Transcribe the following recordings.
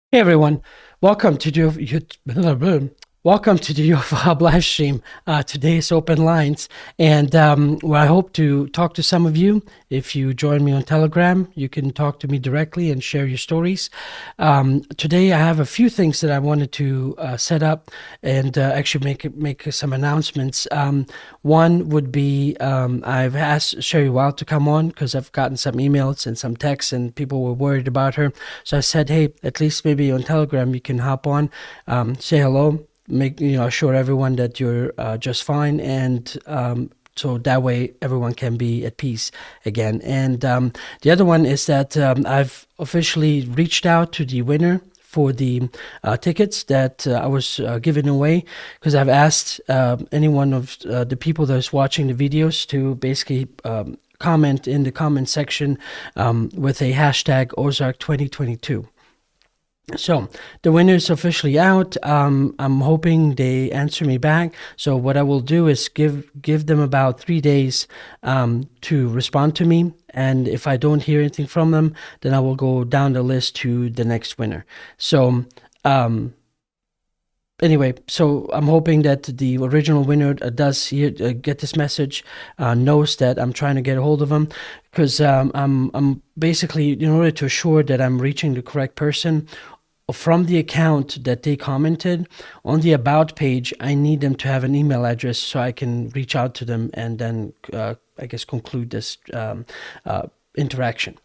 Hey everyone, welcome to welcome to the UFO Hub live stream. Today's open lines, and I hope to talk to some of you. If you join me on Telegram, you can talk to me directly and share your stories. Today, I have a few things that I wanted to set up and actually make some announcements. One would be I've asked Sherry Wilde to come on because I've gotten some emails and some texts, and people were worried about her. So I said, hey, at least maybe on Telegram you can hop on, say hello, make assure everyone that you're just fine, and so that way everyone can be at peace again. And the other one is that I've officially reached out to the winner for the tickets that I was giving away, because I've asked any one of the people that's watching the videos to basically comment in the comment section with a hashtag Ozark 2022. So the winner is officially out. I'm hoping they answer me back. So what I will do is give them about 3 days to respond to me. And if I don't hear anything from them, then I will go down the list to the next winner. So anyway, so I'm hoping that the original winner does get this message, knows that I'm trying to get a hold of them, because I'm basically, in order to assure that I'm reaching the correct person, from the account that they commented on the about page, I need them to have an email address so I can reach out to them and then I guess conclude this interaction.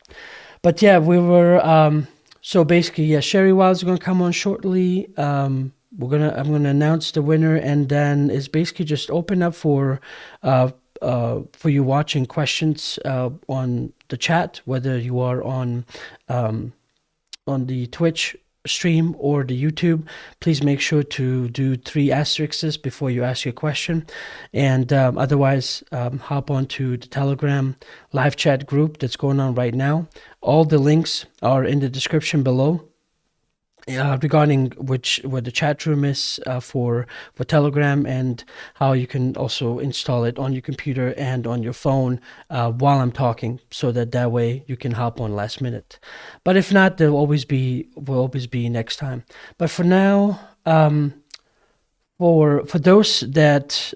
But yeah, we were so basically, yeah, Sherry Wilde's going to come on shortly. I'm gonna announce the winner, and then it's basically just open up for you watching questions on the chat, whether you are on the Twitch stream or the YouTube. Please make sure to do 3 asterisks before you ask your question, and otherwise hop onto the Telegram live chat group that's going on right now. All the links are in the description below, regarding where the chat room is for Telegram, and how you can also install it on your computer and on your phone while I'm talking, so that way you can hop on last minute. But if not, will always be next time. But for now, for those that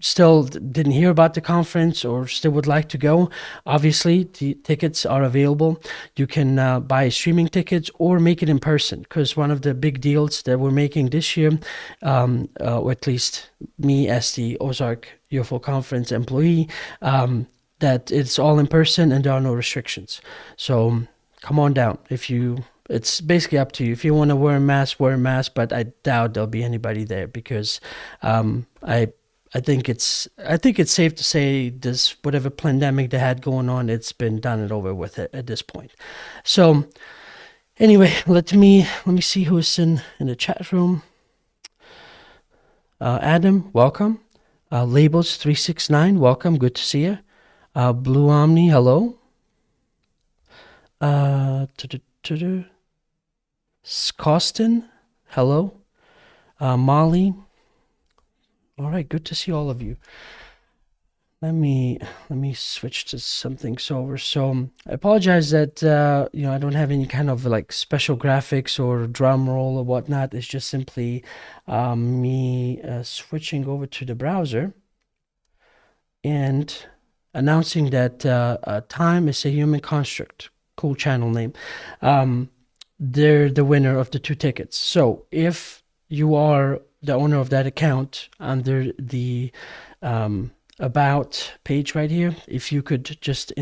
still didn't hear about the conference or still would like to go, obviously the tickets are available. You can buy streaming tickets or make it in person, because one of the big deals that we're making this year, or at least me as the Ozark UFO conference employee, that it's all in person and there are no restrictions. So come on down. It's basically up to you. If you want to wear a mask, but I doubt there'll be anybody there, because I think it's safe to say this, whatever pandemic they had going on, it's been done and over with at this point. So anyway, let me see who's in the chat room. Adam, welcome. Labels 369, welcome. Good to see you. Blue Omni, hello. Scostin, hello. Molly. All right, good to see all of you. Let me switch to something sober. So I apologize that I don't have any kind of like special graphics or drum roll or whatnot. It's just simply me switching over to the browser and announcing that Time is a Human Construct. Cool channel name. They're the winner of the 2 tickets. So if you are the owner of that account, under the about page right here, if you could just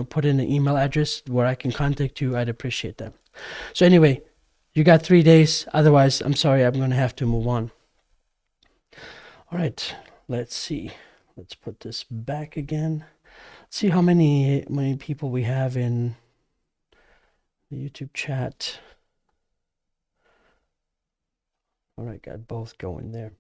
put in an email address where I can contact you, I'd appreciate that. So anyway, you got 3 days. Otherwise, I'm sorry, I'm going to have to move on. All right, let's see. Let's put this back again. Let's see how many people we have in the YouTube chat. All right, got both going there.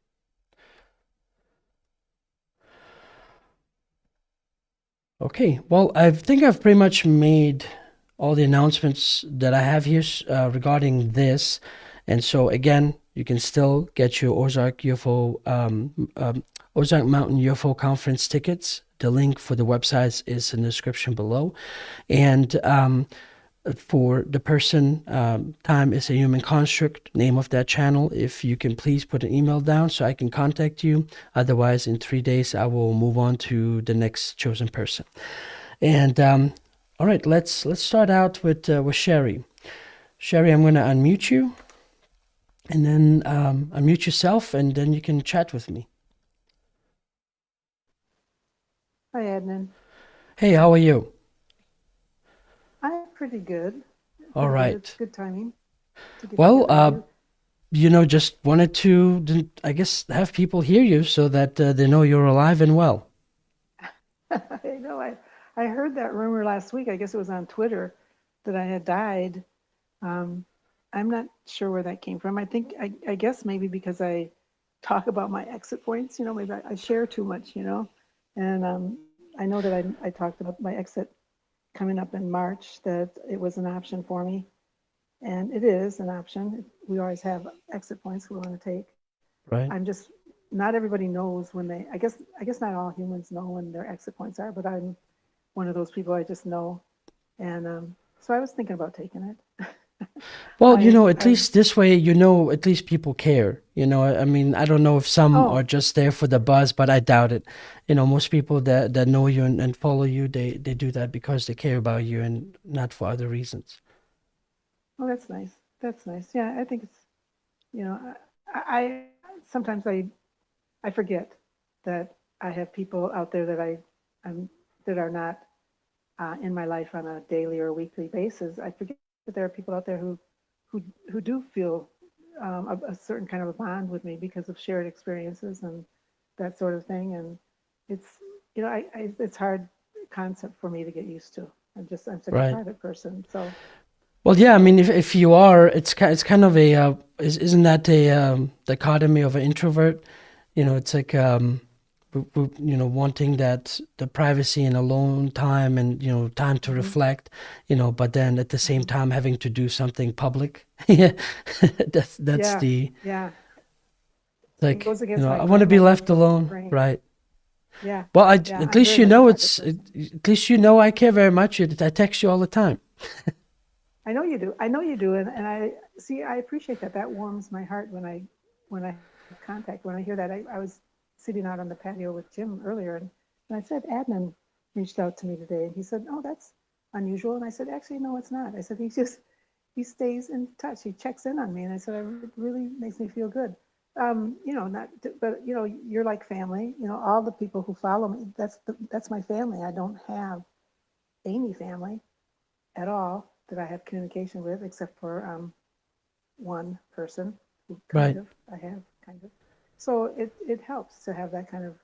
Okay, well, I think I've pretty much made all the announcements that I have here regarding this. And so again, you can still get your Ozark Mountain UFO Conference tickets. The link for the websites is in the description below. And for the person. Time is a human construct, name of that channel. If you can please put an email down so I can contact you. Otherwise, in 3 days, I will move on to the next chosen person. And all right, let's start out with Sherry. Sherry, I'm going to unmute you, and then unmute yourself, and then you can chat with me. Hi, Adnan. Hey, how are you? I'm pretty good. All Pretty good. It's right. good timing to get Well, together with you. just wanted to, I guess, have people hear you so that they know you're alive and well. I know I heard that rumor last week. I guess it was on Twitter that I had died. Um, I'm not sure where that came from. I guess maybe because I talk about my exit points, maybe I share too much, And I know that I talked about my exit coming up in March, that it was an option for me. And it is an option. We always have exit points we want to take. Right. I'm just not everybody knows when they. I guess not all humans know when their exit points are, but I'm one of those people. I just know, and so I was thinking about taking it. Well, at I least this way, at least people care. I mean, I don't know if some are oh just there for the buzz, but I doubt it. Most people that know you and follow you, they do that because they care about you and not for other reasons. oh that's nice. That's nice. Yeah, I think it's I sometimes I forget that I have people out there I'm that are not in my life on a daily or weekly basis. I forget that there are people out there who who do feel a certain kind of a bond with me because of shared experiences and that sort of thing. And it's it's hard concept for me to get used to. I'm such a Right. private person, so Well, yeah, I mean, so if you are, it's kind of a isn't that a dichotomy of an introvert? It's like wanting that the privacy and alone time and time to hmm reflect, but then at the same hmm time having to do something public. Yeah, that's yeah, the yeah. It like goes against my I want to be left natural alone, brain. right? Yeah, Well, yeah. at I'm least very much a private it's person. at least I care very much. I text you all the time. I know you do. I know you do, and I see. I appreciate that. That warms my heart when I have contact. When I hear that, I was sitting out on the patio with Jim earlier, and I said Adnan reached out to me today, and he said, "Oh, that's unusual." And I said, "Actually, no, it's not." I said, he stays in touch. He checks in on me, and I said, "It really makes me feel good." Not, but you're like family. All the people who follow me. That's my family. I don't have any family at all that I have communication with, except for one person who Right. I have kind of. So it helps to have that kind of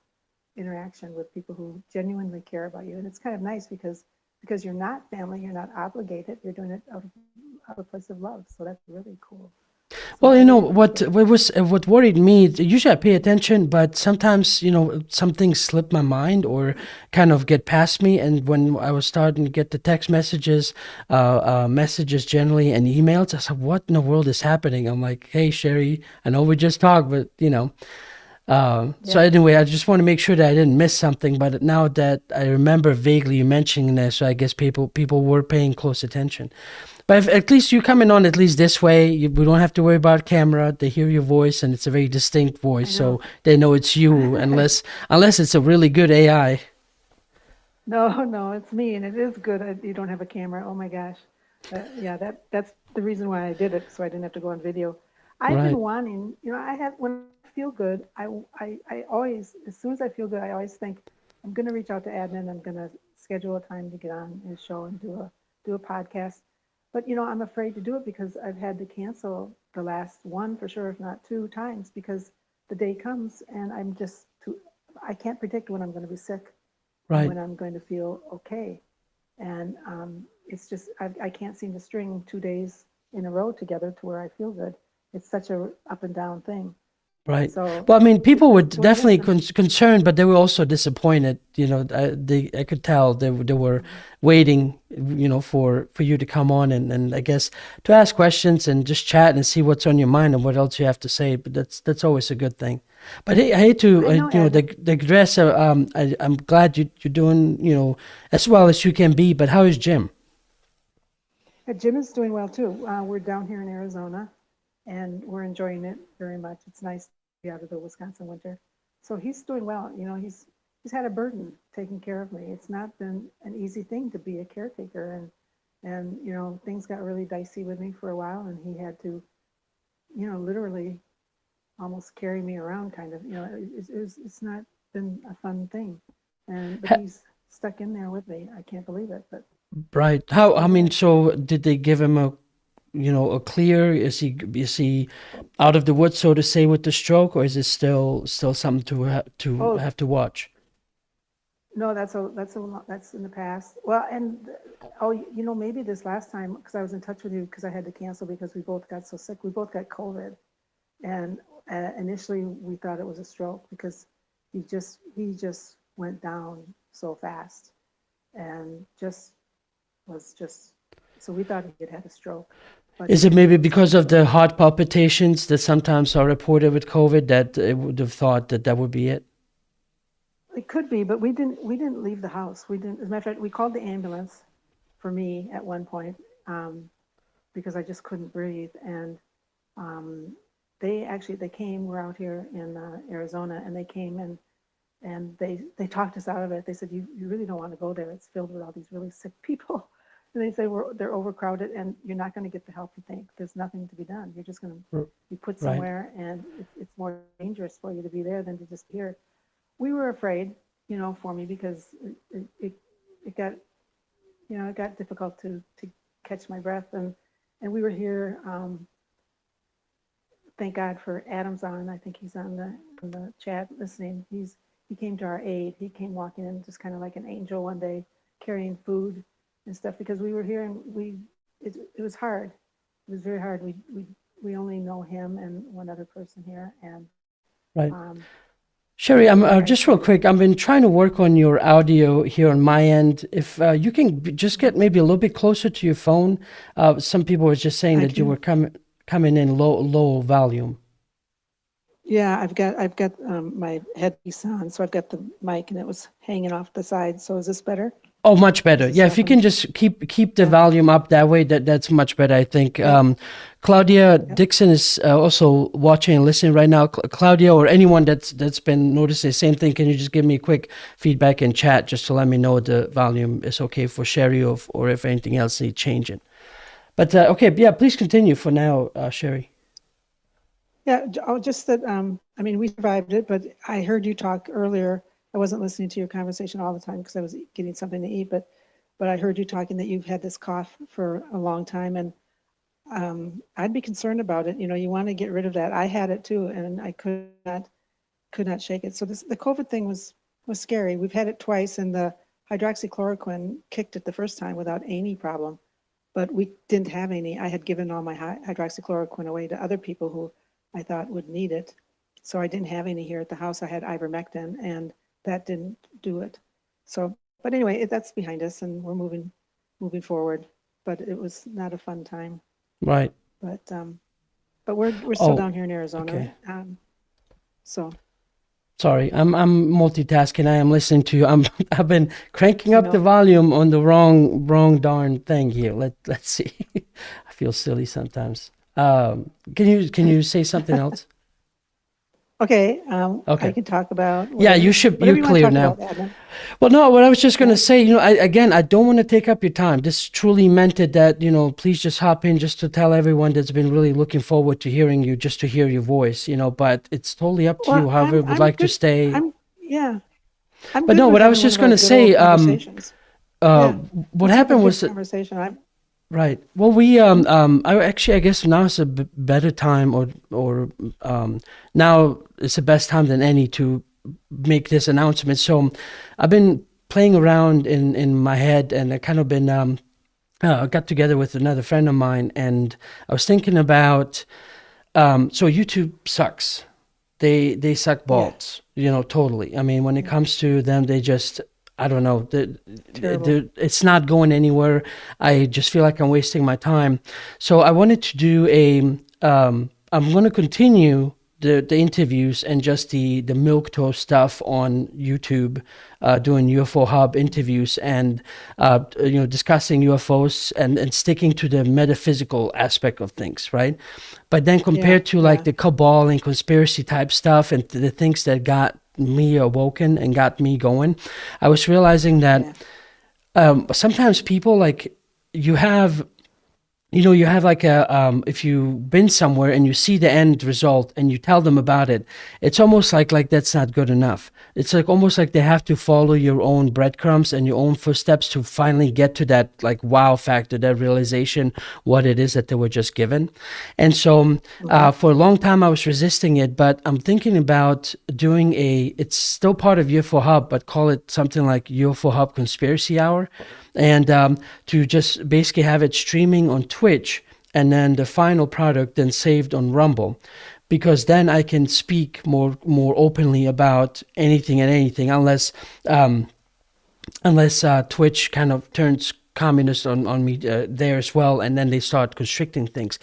interaction with people who genuinely care about you. And it's kind of nice because you're not family, you're not obligated, you're doing it out of a place of love. So that's really cool. So Well, I really what appreciate that. what worried me. Usually, I pay attention, but sometimes some things slip my mind or kind of get past me. And when I was starting to get the text messages, messages generally, and emails, I said, "What in the world is happening?" I'm like, "Hey, Sherry, I know we just talked, but." So Yeah. anyway, I just want to make sure that I didn't miss something. But now that I remember vaguely you mentioning this, so I guess people were paying close attention. But if, at least you coming on at least this way, we don't have to worry about camera. They hear your voice, and it's a very distinct voice, I so know. they know it's you. Unless it's a really good AI. No, no, it's me, and it is good. You don't have a camera. Oh my gosh. Yeah, that's the reason why I did it, so I didn't have to go on video. I've been Right, wanting, I have when I feel good, I always, as soon as I feel good, I always think I'm going to reach out to Adnan. I'm going to schedule a time to get on his show and do a podcast. But I'm afraid to do it because I've had to cancel the last one for sure, if not two times, because the day comes and I can't predict when I'm going to be sick and right. when I'm going to feel okay. And it's just, I can't seem to string 2 days in a row together to where I feel good. It's such a up and down thing. Right. So Well, I mean, people were that's what it is. definitely concerned, but they were also disappointed. I could tell they were Mhm. waiting, for you to come on and I guess to ask questions and just chat and see what's on your mind and what else you have to say. But that's always a good thing. But hey, I hate to, I know, Adnan. digress. I'm glad you're doing, as well as you can be. But how is Jim? Jim is doing well too. We're down here in Arizona, and we're enjoying it very much. It's nice to be out of the Wisconsin winter. So he's doing well. You know, he's had a burden taking care of me. It's not been an easy thing to be a caretaker, and you know, things got really dicey with me for a while, and he had to, you know, literally almost carry me around, kind of. You know, it's not been a fun thing, but he's stuck in there with me. I can't believe it, but. Right. How, I mean, so did they give him a clear, is he out of the woods, so to say, with the stroke, or is it still something to have to watch? No, that's in the past. Well, and you know, maybe this last time, because I was in touch with you because I had to cancel because we both got so sick. We both got COVID, and initially we thought it was a stroke because he just went down so fast, and so we thought he had a stroke. But Is it maybe because of the heart palpitations that sometimes are reported with COVID that it would have thought that would be it? it could be, but we didn't leave the house. We didn't. As a matter of fact, we called the ambulance for me at one point because I just couldn't breathe, and they came. We're out here in Arizona, and they came and they talked us out of it. They said, you really don't want to go there. It's filled with all these really sick people. And they say they're overcrowded, and you're not going to get the help you think. There's nothing to be done. You're just going to be put somewhere, and it's more dangerous for you to be there than to just be here. We were afraid, you know, for me because it got, you know, it got difficult to catch my breath, and we were here. Thank God for Adam's on. I think he's on the chat listening. He came to our aid. He came walking in just kind of like an angel one day, carrying food and stuff, because we were here, and it was hard. It was very hard. We only know him and one other person here, and right. Sherry, I'm just real quick. I've been trying to work on your audio here on my end. If you can just get maybe a little bit closer to your phone. Some people were just saying that you were coming in low volume. Yeah, I've got my headpiece on, so I've got the mic, and it was hanging off the side. So is this better? Oh, much better. Yeah, if you can just keep the volume up that way, that's much better, I think. Claudia Dixon is also watching and listening right now. Claudia, or anyone that's been noticing the same thing, can you just give me a quick feedback in chat just to let me know the volume is okay for Sherry, or if anything else needs changing. But okay, yeah, please continue for now, Sherry. Yeah, just that, I mean, we survived it, but I heard you talk earlier. I wasn't listening to your conversation all the time because I was getting something to eat, but I heard you talking that you've had this cough for a long time, and I'd be concerned about it. You know, you want to get rid of that. I had it too, and I could not shake it. So the COVID thing was scary. We've had it twice, and the hydroxychloroquine kicked it the first time without any problem, but we didn't have any. I had given all my hydroxychloroquine away to other people who I thought would need it. So I didn't have any here at the house. I had ivermectin, and that didn't do it. So, but anyway, that's behind us, and we're moving forward. But it was not a fun time. Right. But we're still down here in Arizona. Okay. So. Sorry, I'm multitasking. I am listening to you. I've been cranking up the volume on the wrong darn thing here. Let's see. I feel silly sometimes. Can you say something else? Okay. Okay. I can talk about. Yeah, you're clear now. Well, no, what I was just going to say, you know, I don't want to take up your time. This truly meant it that, you know, please just hop in just to tell everyone that's been really looking forward to hearing you, just to hear your voice, you know, but it's totally up to you, however you would like to stay. But no, what I was just going to say, what happened was conversation. Right. Well, I guess now is a better time, or now it's the best time than any to make this announcement. So I've been playing around in my head, and I kind of been, I got together with another friend of mine, and I was thinking about, so YouTube sucks. They suck balls, you know, totally. I mean, when it comes to them, they just, I don't know, it's not going anywhere. I just feel like I'm wasting my time. So I wanted to do I'm going to continue the interviews and just the milk toast stuff on YouTube, doing UFO Hub interviews and discussing UFOs and sticking to the metaphysical aspect of things, right? But then compared to like the cabal and conspiracy type stuff and the things that got me awoken and got me going, I was realizing that sometimes people like you have like if you've been somewhere and you see the end result and you tell them about it, it's almost like that's not good enough. It's like almost like they have to follow your own breadcrumbs and your own footsteps to finally get to that like wow factor, that realization, what it is that they were just given. And so for a long time I was resisting it, but I'm thinking about doing it's still part of UFO Hub, but call it something like UFO Hub Conspiracy Hour. And to just basically have it streaming on Twitch and then the final product then saved on Rumble, because then I can speak more openly about anything and anything, unless Twitch kind of turns communist on me there as well, and then they start constricting things.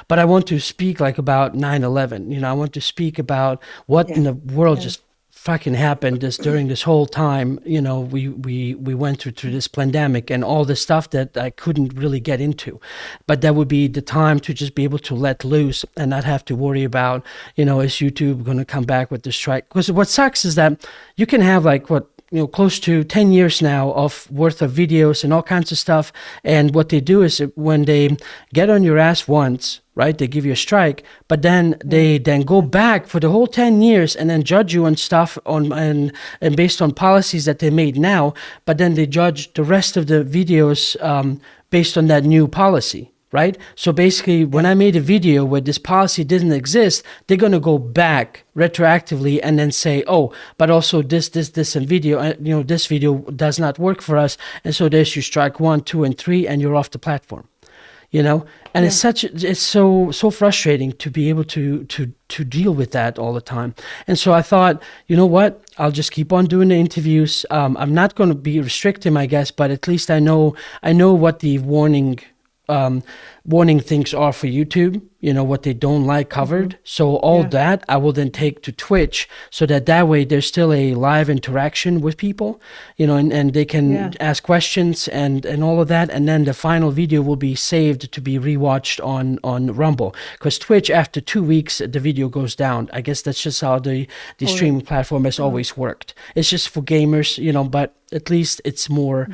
But I want to speak like about 9/11. I want to speak about what in the world just fucking happened during this whole time. We went through this pandemic and all the stuff that I couldn't really get into, but that would be the time to just be able to let loose and not have to worry about, is YouTube going to come back with the strike? Because what sucks is that you can have like close to 10 years now of worth of videos and all kinds of stuff. And what they do is when they get on your ass once, right, they give you a strike, but then they then go back for the whole 10 years and then judge you on stuff and based on policies that they made now, but then they judge the rest of the videos based on that new policy. Right? So basically, when I made a video where this policy didn't exist, they're going to go back retroactively and then say, oh, but also this, and video, this video does not work for us. And so there's your strike 1, 2, and 3, and you're off the platform. And it's so frustrating to be able to deal with that all the time. And so I thought, you know what? I'll just keep on doing the interviews. I'm not going to be restricting, I guess, but at least I know what the warning things are for YouTube, what they don't like covered. So all that I will then take to Twitch, so that way there's still a live interaction with people, and they can ask questions and all of that. And then the final video will be saved to be rewatched on Rumble, because Twitch, after 2 weeks, the video goes down. I guess that's just how the streaming platform has always worked. It's just for gamers, but at least it's more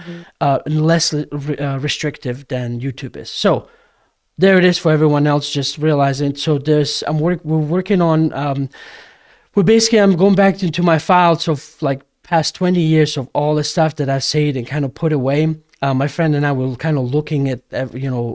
less restrictive than YouTube is. So there it is for everyone else, just realizing. So we're working on, I'm going back into my files of like past 20 years of all the stuff that I saved and kind of put away. My friend and I were kind of looking at,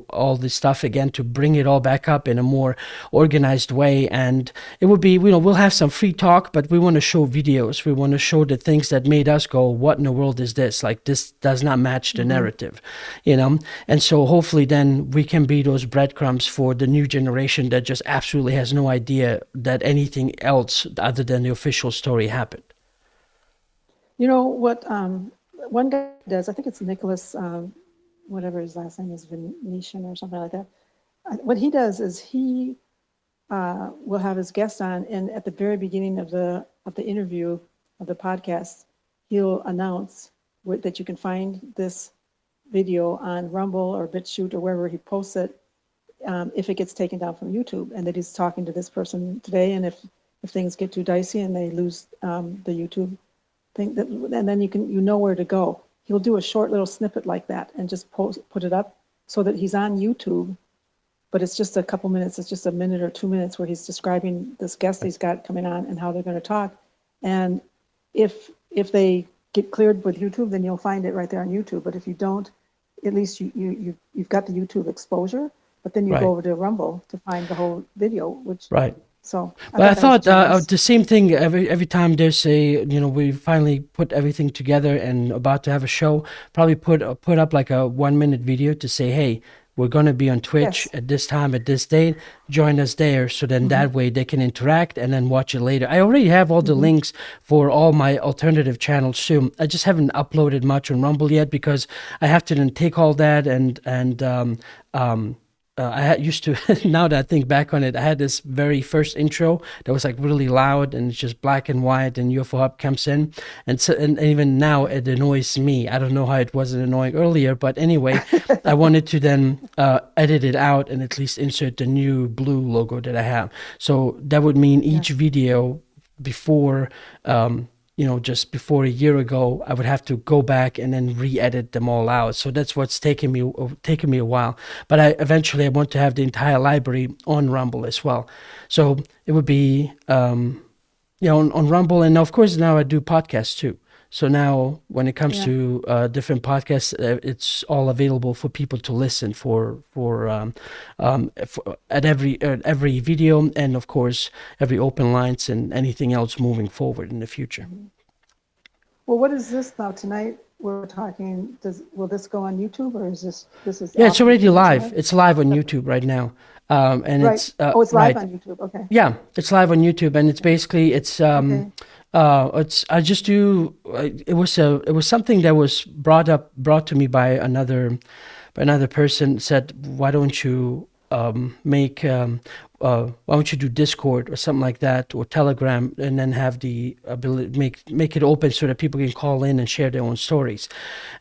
all this stuff again to bring it all back up in a more organized way. And it would be, we'll have some free talk, but we want to show videos. We want to show the things that made us go, what in the world is this? Like, this does not match the narrative, And so hopefully then we can be those breadcrumbs for the new generation that just absolutely has no idea that anything else other than the official story happened. You know what? One guy does, I think it's Nicholas, whatever his last name is, Venetian or something like that. What he does is he will have his guest on, and at the very beginning of the interview of the podcast, he'll announce that you can find this video on Rumble or BitChute or wherever he posts it, if it gets taken down from YouTube, and that he's talking to this person today, and if things get too dicey and they lose the YouTube thing, and then you know where to go. He'll do a short little snippet like that and just put it up so that he's on YouTube, but it's just a couple minutes. It's just a minute or 2 minutes where he's describing this guest he's got coming on and how they're going to talk. And if they get cleared with YouTube, then you'll find it right there on YouTube. But if you don't, at least you've got the YouTube exposure. But then you go over to Rumble to find the whole video, which So, but I thought the same thing every time there's we finally put everything together and about to have a show, probably put up like a 1 minute video to say, hey, we're going to be on Twitch at this time, at this date, join us there. So then that way they can interact and then watch it later. I already have all the links for all my alternative channels too. I just haven't uploaded much on Rumble yet because I have to then take all that and used to, now that I think back on it, I had this very first intro that was like really loud and it's just black and white, and UFO Hub comes in, and so, and even now it annoys me. I don't know how it wasn't annoying earlier, but anyway, I wanted to then edit it out and at least insert the new blue logo that I have. So that would mean each video before, just before a year ago, I would have to go back and then re-edit them all out. So that's what's taken me a while. But eventually I want to have the entire library on Rumble as well. So it would be on Rumble, and of course now I do podcasts too. So now when it comes to different podcasts, it's all available for people to listen at every video, and of course every open lines and anything else moving forward in the future. Well, what is this now? Tonight we're talking. Will this go on YouTube, or is this is? Yeah, it's already live. It's live on YouTube right now, and right. it's it's live on YouTube. Okay. Yeah, it's live on YouTube, and it's basically I just do. It was something that was brought to me by another person. Said, why don't you why don't you do Discord or something like that, or Telegram, and then have the ability make it open so that people can call in and share their own stories.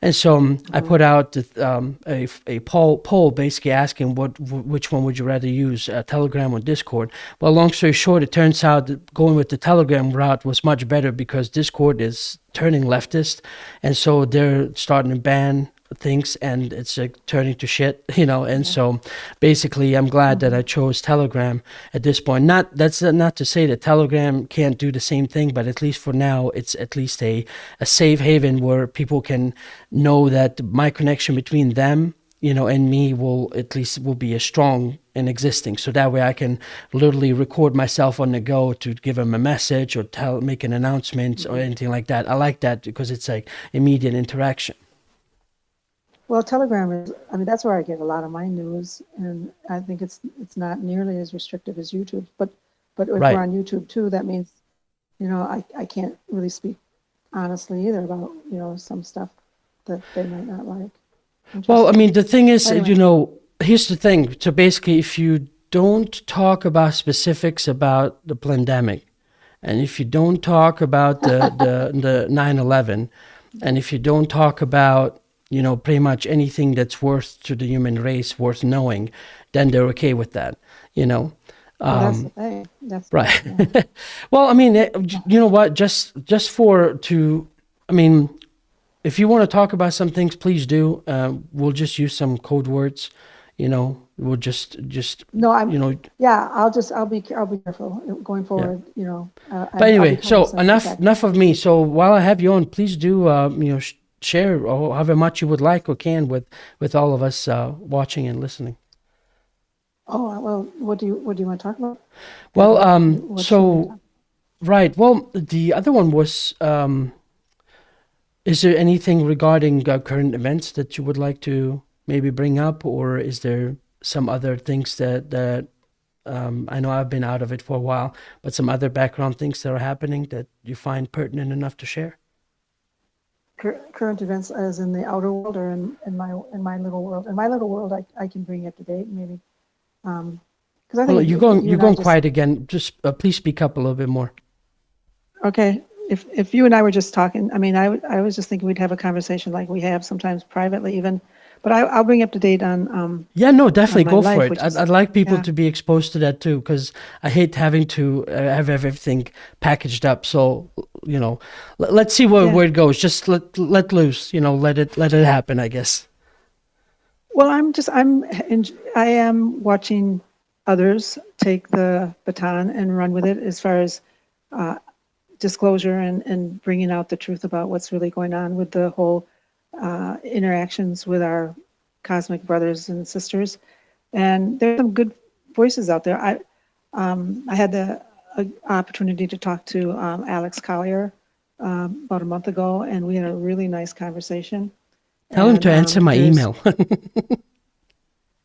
And so I put out a poll basically asking which one would you rather use, Telegram or Discord. Well, long story short, it turns out that going with the Telegram route was much better because Discord is turning leftist, and so they're starting to ban things, and it's turning to shit, and so basically I'm glad that I chose Telegram at this point. That's not to say that Telegram can't do the same thing, but at least for now it's at least a safe haven where people can know that my connection between them and me will be as strong and existing, so that way I can literally record myself on the go to give them a message or make an announcement or anything like that. I like that because it's like immediate interaction. Well, Telegram is, that's where I get a lot of my news, and I think it's not nearly as restrictive as YouTube. But if Right. we're on YouTube too, that means, I can't really speak honestly either about, some stuff that they might not like. Well, the thing is, Anyway. here's the thing. So basically, if you don't talk about specifics about the pandemic, and if you don't talk about the 9/11, and if you don't talk about pretty much anything that's worth to the human race, worth knowing, then they're okay with that, Well, that's the thing. That's Right. yeah. Well, you know what? Just if you want to talk about some things, please do. We'll just use some code words. We'll just No, yeah. I'll be careful going forward. But anyway, so enough of me. So while I have you on, please do share or however much you would like or can with all of us watching and listening. Oh, well, what do you want to talk about? Well, So right. Well, the other one was, is there anything regarding current events that you would like to maybe bring up, or is there some other things that I know I've been out of it for a while, but some other background things that are happening that you find pertinent enough to share? current events as in the outer world or in my little world. In my little world, I can bring you up to date maybe. Because I think Well, you're going quiet again. Just please speak up a little bit more. Okay, if you and I were just talking, I was just thinking we'd have a conversation like we have sometimes privately even. But I'll bring you up to date on. Yeah, no, definitely go for it. Is, I'd like people yeah. to be exposed to that too, because I hate having to have everything packaged up. So let's see where it goes. Just let loose. Let it happen, I guess. Well, I am watching others take the baton and run with it as far as disclosure and bringing out the truth about what's really going on with the whole interactions with our cosmic brothers and sisters. And there's some good voices out there. I had the opportunity to talk to Alex Collier about a month ago, and we had a really nice conversation. Tell him to answer my email.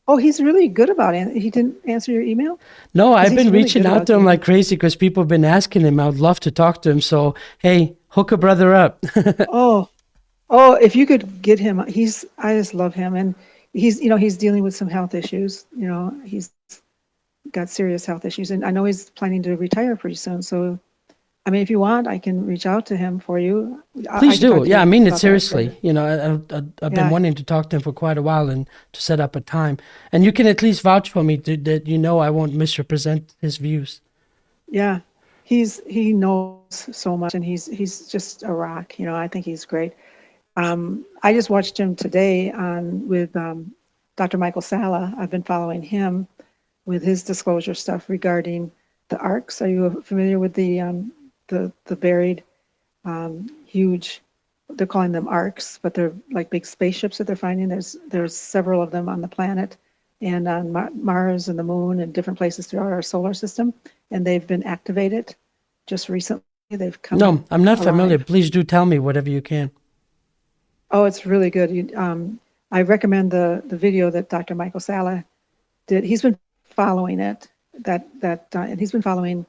Oh, he's really good about it. He didn't answer your email? No, I've been really reaching good out about to him you. like crazy because people have been asking him. I would love to talk to him. So, hey, hook a brother up. Oh, if you could get him, I just love him. And, he's dealing with some health issues. He's got serious health issues, and I know he's planning to retire pretty soon. So, I mean, if you want, I can reach out to him for you. I Please can talk do. to Yeah, you I mean it about that later. seriously. I've been Yeah, wanting to talk to him for quite a while and to set up a time. And you can at least vouch for me that I won't misrepresent his views. yeah. He knows so much, and he's just a rock. I think he's great. I just watched him today on with Dr. Michael Salla. I've been following him with his disclosure stuff regarding the arcs. Are you familiar with the buried huge? They're calling them arcs, but they're like big spaceships that they're finding. There's several of them on the planet and on Mars and the moon and different places throughout our solar system, and they've been activated just recently. They've come No, I'm not familiar. alive. Please do tell me whatever you can. Oh, it's really good. I recommend the video that Dr. Michael Salla did. He's been following it, and he's been following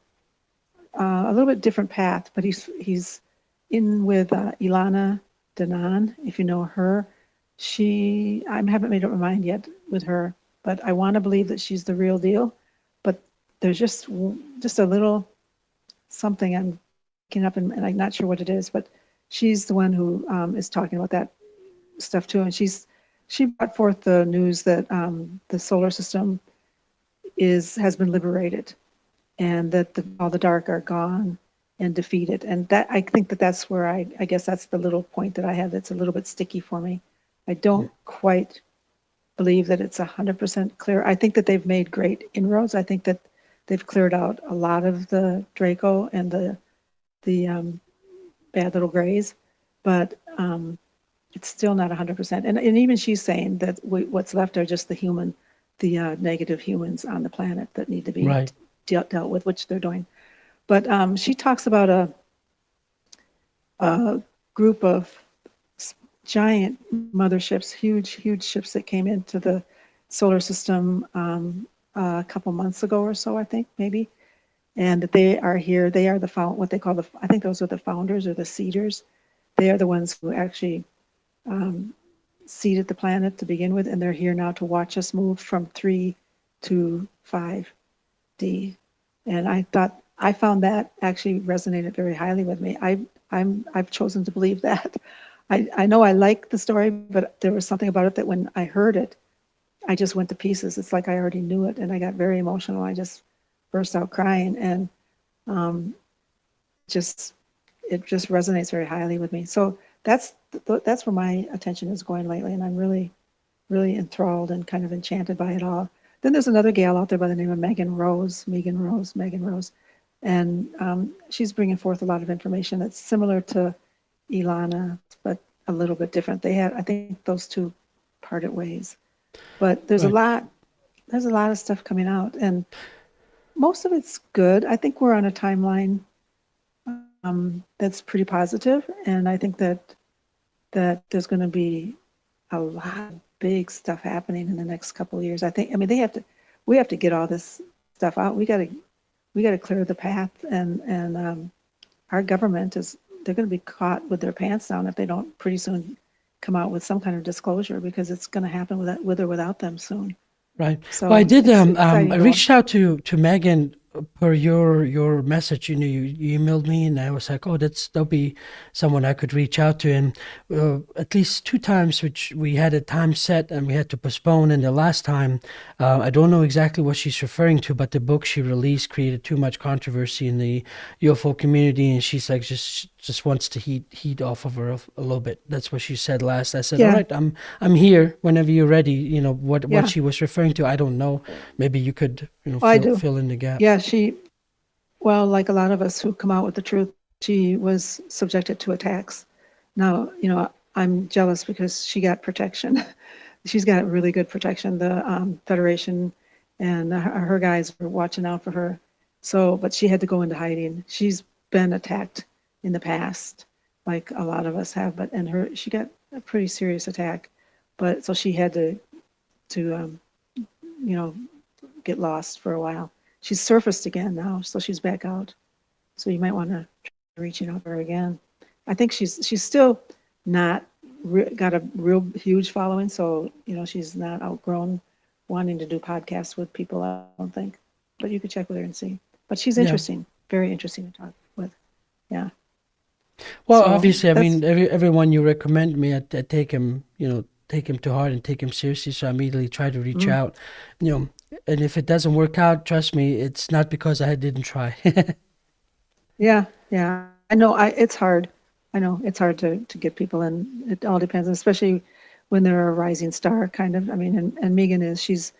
a little bit different path, but he's in with Ilana Danan, if you know her. I haven't made up my mind yet with her, but I want to believe that she's the real deal. But there's just a little something I'm picking up, and I'm not sure what it is, but she's the one who is talking about that stuff too. And she brought forth the news that the solar system has been liberated, and that all the dark are gone and defeated. And that, I think that's where I guess that's the little point that I have that's a little bit sticky for me. I don't quite believe that it's 100% clear. I think that they've made great inroads. I think that they've cleared out a lot of the Draco and the bad little grays, but it's still not 100%. And even she's saying that what's left are just the negative humans on the planet that need to be Right. dealt with, which they're doing. But she talks about a group of giant motherships, huge ships that came into the solar system a couple months ago or so, I think, maybe. And they are here. They are what they call I think those are the founders or the seeders. They are the ones who actually seeded the planet to begin with, and they're here now to watch us move from 3 to 5D. And I found that actually resonated very highly with me. I've chosen to believe that. I know I like the story, but there was something about it that when I heard it, I just went to pieces. It's like I already knew it, and I got very emotional. I just burst out crying, and it just resonates very highly with me. So that's where my attention is going lately, and I'm really, really enthralled and kind of enchanted by it all. Then there's another gal out there by the name of Megan Rose, and she's bringing forth a lot of information that's similar to Ilana, but a little bit different. I think those two parted ways, but there's Right. there's a lot of stuff coming out, and most of it's good. I think we're on a timeline that's pretty positive, and I think that there's going to be a lot of big stuff happening in the next couple of years. I mean, we have to get all this stuff out. We got to clear the path, and our government they're going to be caught with their pants down if they don't pretty soon come out with some kind of disclosure, because it's going to happen with or without them soon. Right. So Well, I did. it's exciting I going. reached out to Megan per your message. You emailed me, and I was like, oh, that'll be someone I could reach out to. And at least 2 times, which we had a time set and we had to postpone. And the last time, I don't know exactly what she's referring to, but the book she released created too much controversy in the UFO community, and she's like just wants to heat off of her a little bit. That's what she said last. I said, all Yeah, right, I'm here whenever you're ready. What yeah. she was referring to, I don't know. Maybe you could Oh, I do. fill in the gap. Yeah, well, like a lot of us who come out with the truth, she was subjected to attacks. Now, I'm jealous because she got protection. She's got really good protection. The Federation and her guys were watching out for her. So, but she had to go into hiding. She's been attacked in the past, like a lot of us have. She got a pretty serious attack. But so she had to get lost for a while. She's surfaced again now, so she's back out. So you might want to try reaching out to her again. I think she's still not got a real huge following. So, she's not outgrown wanting to do podcasts with people, I don't think. But you could check with her and see. But she's Yeah. interesting, very interesting to talk with. Yeah. Well, So obviously, I that's, mean, everyone you recommend me, I take him, take him to heart and take him seriously. So I immediately try to reach out, and if it doesn't work out, trust me, it's not because I didn't try. yeah, yeah. I know it's hard. I know it's hard to get people in. It all depends, especially when they're a rising star, kind of. I mean, and Megan she's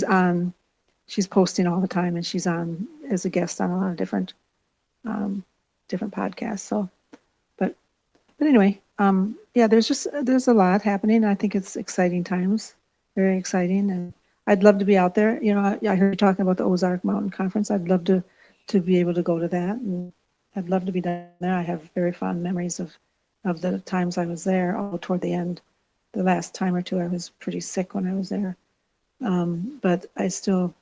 on, she's posting all the time, and she's on as a guest on a lot of different podcasts. So, but anyway, yeah, there's a lot happening. I think it's exciting times, very exciting, and I'd love to be out there. I heard you talking about the Ozark Mountain Conference. I'd love to be able to go to that, and I'd love to be down there. I have very fond memories of the times I was there. Although toward the end, the last time or two, I was pretty sick when I was there. But I still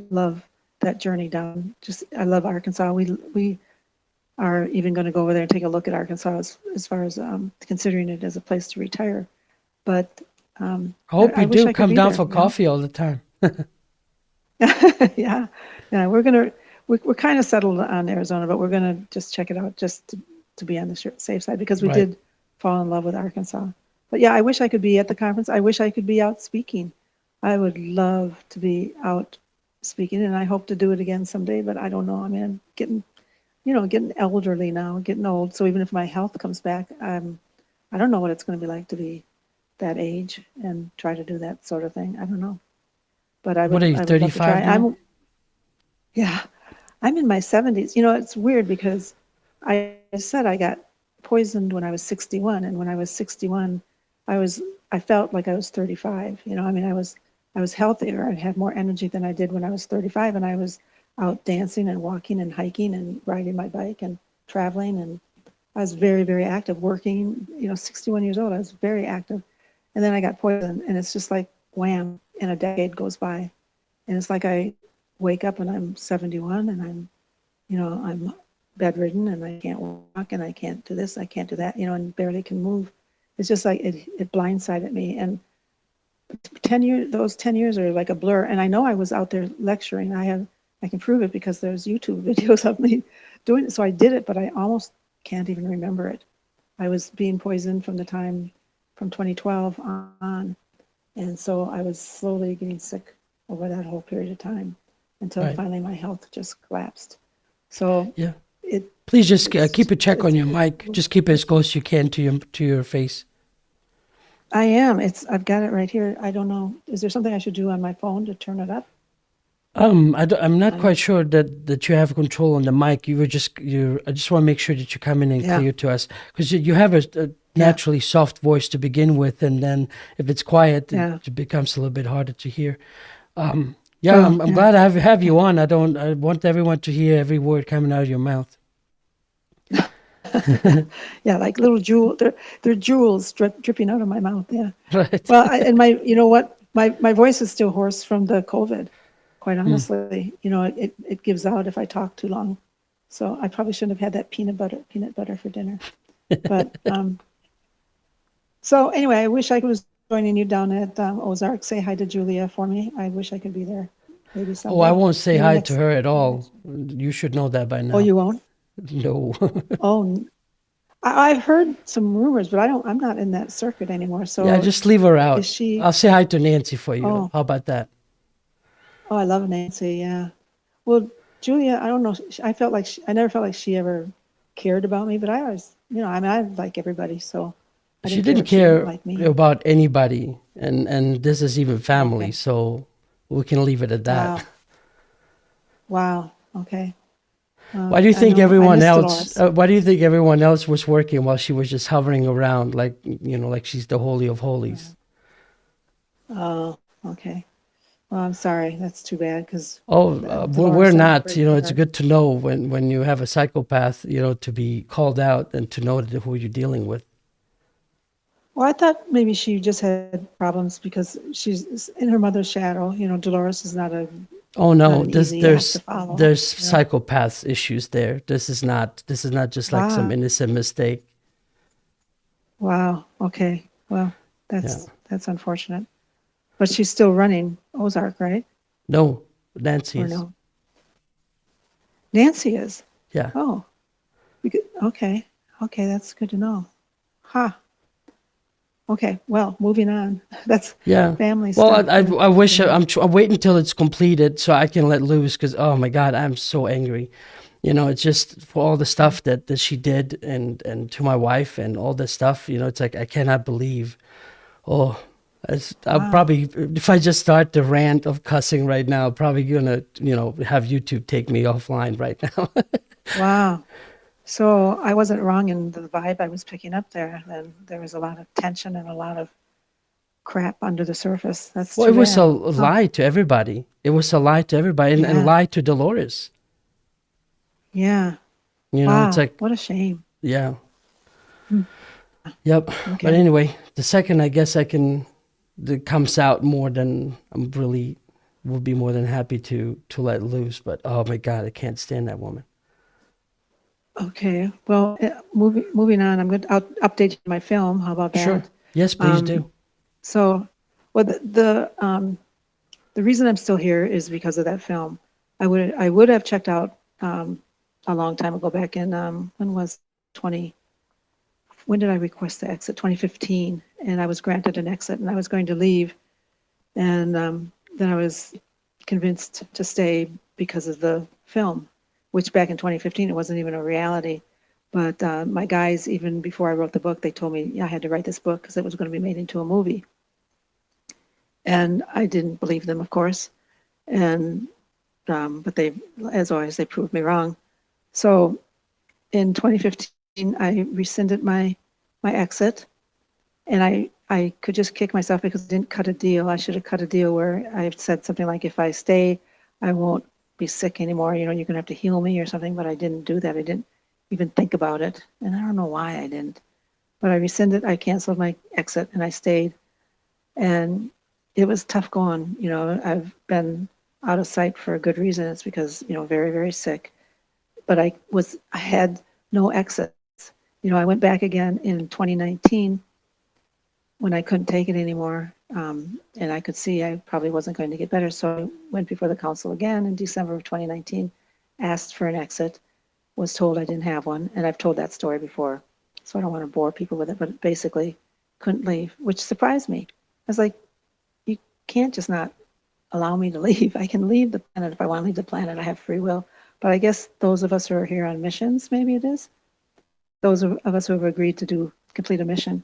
love that journey down. I love Arkansas. We are even going to go over there and take a look at Arkansas as far as considering it as a place to retire. But I hope you wish do I could come be down there, for coffee all the time. Yeah, we're kind of settled on Arizona, but we're gonna just check it out just to be on the safe side, because we Right. did fall in love with Arkansas. But yeah, I wish I could be at the conference. I wish I could be out speaking. I would love to be out speaking, and I hope to do it again someday. But I don't know. I mean, I'm getting elderly now, getting old. So even if my health comes back, I don't know what it's going to be like to be that age and try to do that sort of thing. I don't know. But I What are you, would love to 35 try. now? Yeah, I'm in my 70s. It's weird because I said I got poisoned when I was 61, and when I was 61, I felt like I was 35. I mean, I was healthier. I had more energy than I did when I was 35, and I was out dancing and walking and hiking and riding my bike and traveling, and I was very, very active, working. 61 years old, I was very active, and then I got poisoned, and it's just like wham, and a decade goes by, and it's like I wake up and I'm 71, and I'm bedridden, and I can't walk, and I can't do this, I can't do that, and barely can move. It's just like it blindsided me. And 10 years, those 10 years are like a blur. And I know I was out there lecturing. I can prove it because there's YouTube videos of me doing it. So I did it, but I almost can't even remember it. I was being poisoned from 2012 on. And so I was slowly getting sick over that whole period of time until Right. finally my health just collapsed. So Yeah. it, Please just keep a check it's- on your mic. Just keep it as close as you can to your face. I am. I've got it right here. I don't know. Is there something I should do on my phone to turn it up? I'm not quite sure that you have control on the mic. I just want to make sure that you come in and Yeah. clear to us, because you have a naturally soft voice to begin with, and then if it's quiet, Yeah. it becomes a little bit harder to hear. I'm yeah. glad I have you on. I want everyone to hear every word coming out of your mouth. Yeah, like little jewel. They're jewels dripping out of my mouth. Yeah. Right. Well, and you know what? My voice is still hoarse from the COVID. Quite honestly, it gives out if I talk too long. So I probably shouldn't have had that peanut butter for dinner. But so anyway, I wish I was joining you down at Ozark. Say hi to Julia for me. I wish I could be there. Maybe someday. Oh, I won't say Maybe hi next- to her at all. You should know that by now. Oh, you won't? No. Oh, I've heard some rumors, but I'm not in that circuit anymore. So Yeah, just leave her out. is she? I'll say hi to Nancy for you. Oh. How about that? Oh, I love Nancy. Yeah. Well, Julia, I don't know. I never felt like she ever cared about me, but I always, I like everybody, so I She didn't didn't if she didn't care like me. about anybody, and this is even family, Okay. so we can leave it at that. Wow. Okay. Why do you I think know, I everyone miss else? Dolores. Why do you think everyone else was working while she was just hovering around, like like she's the holy of holies? Oh, okay. Well, I'm sorry. That's too bad because Oh, Dolores we're has a not. great It's heart. good to know when you have a psychopath, to be called out and to know who you're dealing with. Well, I thought maybe she just had problems because she's in her mother's shadow. Dolores is not Oh no, an easy act to follow. there's psychopaths issues there. This is not just like some Wow. innocent mistake. Wow. Okay. Well, Yeah. that's unfortunate. But she's still running Ozark, right? No, Nancy Or is. no? Nancy is. Yeah. Oh, okay. Okay, that's good to know. Huh. Okay, well, moving on. That's Yeah. family Well, stuff. I wish You know. I'm waiting until it's completed so I can let loose because oh my God, I'm so angry. It's just for all the stuff that she did and to my wife and all this stuff. It's like I cannot believe. Oh, I'll Wow. probably if I just start the rant of cussing right now, probably gonna have YouTube take me offline right now. Wow. So I wasn't wrong in the vibe I was picking up there. Then there was a lot of tension and a lot of crap under the surface. That's Well, too it was a bad. Huh. lie to everybody. It was a lie to everybody and Yeah. lie to Dolores. Yeah. It's Wow. like, What a shame. yeah, Hmm. yep. But Okay. anyway, the second I guess it comes out more than I'm really would be more than happy to let loose. But oh my God, I can't stand that woman. Okay. Well, moving on. I'll update you my film. How about Sure. that? Yes, please Um, do. so, well, the reason I'm still here is because of that film. I would have checked out a long time ago, back in when was 20 when did I request the exit? 2015, and I was granted an exit, and I was going to leave, and then I was convinced to stay because of the film, which back in 2015 it wasn't even a reality. But my guys, even before I wrote the book, they told me I had to write this book because it was going to be made into a movie, and I didn't believe them, of course. And but they, as always, they proved me wrong. So in 2015, I rescinded my exit, and I could just kick myself because I didn't cut a deal. I should have cut a deal where I said something like, if I stay, I won't be sick anymore. You're going to have to heal me or something. But I didn't do that. I didn't even think about it, and I don't know why I didn't. But I rescinded. I canceled my exit, and I stayed. And it was tough going. I've been out of sight for a good reason. It's because very, very sick. But I had no exits. I went back again in 2019 when I couldn't take it anymore, and I could see I probably wasn't going to get better. So I went before the council again in December of 2019, asked for an exit, was told I didn't have one, and I've told that story before, so I don't want to bore people with it, but basically couldn't leave, which surprised me. I was like, you can't just not allow me to leave. I can leave the planet if I want to leave the planet. I have free will. But I guess those of us who are here on missions, maybe it is, those of us who have agreed to complete a mission,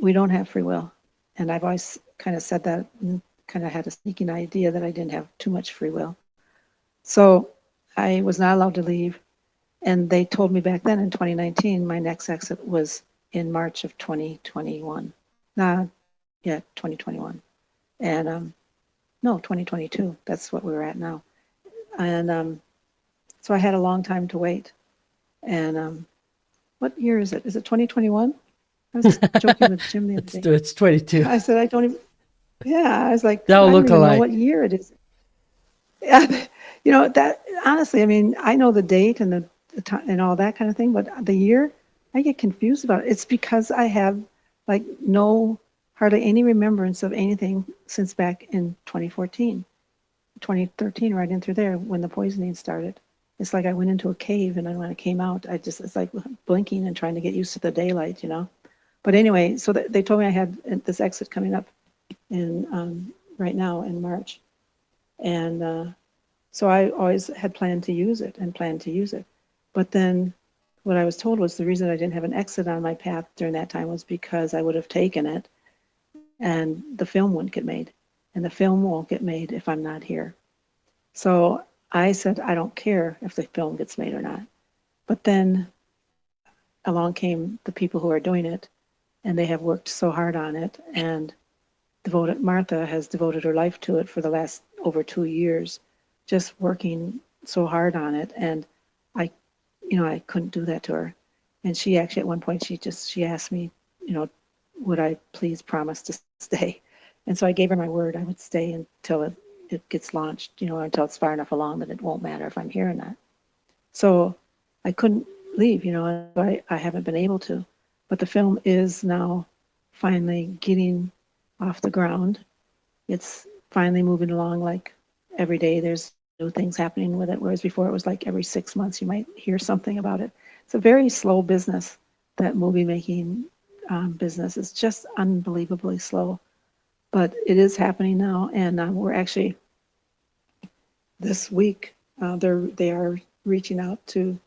we don't have free will. And I've always kind of said that and kind of had a sneaking idea that I didn't have too much free will. So I was not allowed to leave. And they told me back then in 2019, my next exit was in March of 2021. Yeah, 2021. And no, 2022. That's what we were at now. And so I had a long time to wait. And what year is it? Is it 2021? I was joking with Jim the other day. It's 22. I said, I don't even, yeah, I was like, They all I don't look even know what alike. year it is. Yeah, that honestly, I mean, I know the date and the time and all that kind of thing, but the year, I get confused about it. It's because I have like hardly any remembrance of anything since back in 2014, 2013, right in through there when the poisoning started. It's like I went into a cave, and then when I came out, it's like blinking and trying to get used to the daylight. But anyway, so they told me I had this exit coming up in right now in March. And so I always had planned to use it and planned to use it. But then what I was told was the reason I didn't have an exit on my path during that time was because I would have taken it and the film wouldn't get made. And the film won't get made if I'm not here. So I said, I don't care if the film gets made or not. But then along came the people who are doing it, and they have worked so hard on it. And Martha has devoted her life to it for the last over 2 years, just working so hard on it. And I couldn't do that to her. And she actually, at one point, she asked me, would I please promise to stay? And so I gave her my word I would stay until it gets launched, until it's far enough along that it won't matter if I'm here or not. So I couldn't leave, and I haven't been able to. But the film is now finally getting off the ground. It's finally moving along like every day there's new things happening with it, whereas before it was like every 6 months you might hear something about it. It's a very slow business, that movie making business. It's just unbelievably slow, but it is happening now, and we're actually this week they are reaching out to.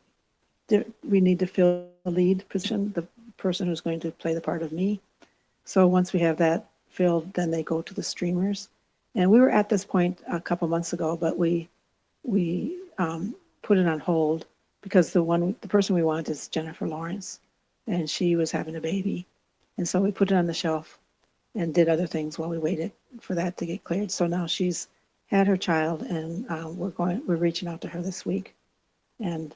We need to fill the lead position, the person who's going to play the part of me. So once we have that filled, then they go to the streamers. And we were at this point a couple months ago, but we put it on hold because the person we want is Jennifer Lawrence, and she was having a baby, and so we put it on the shelf and did other things while we waited for that to get cleared. So now she's had her child, and we're reaching out to her this week, and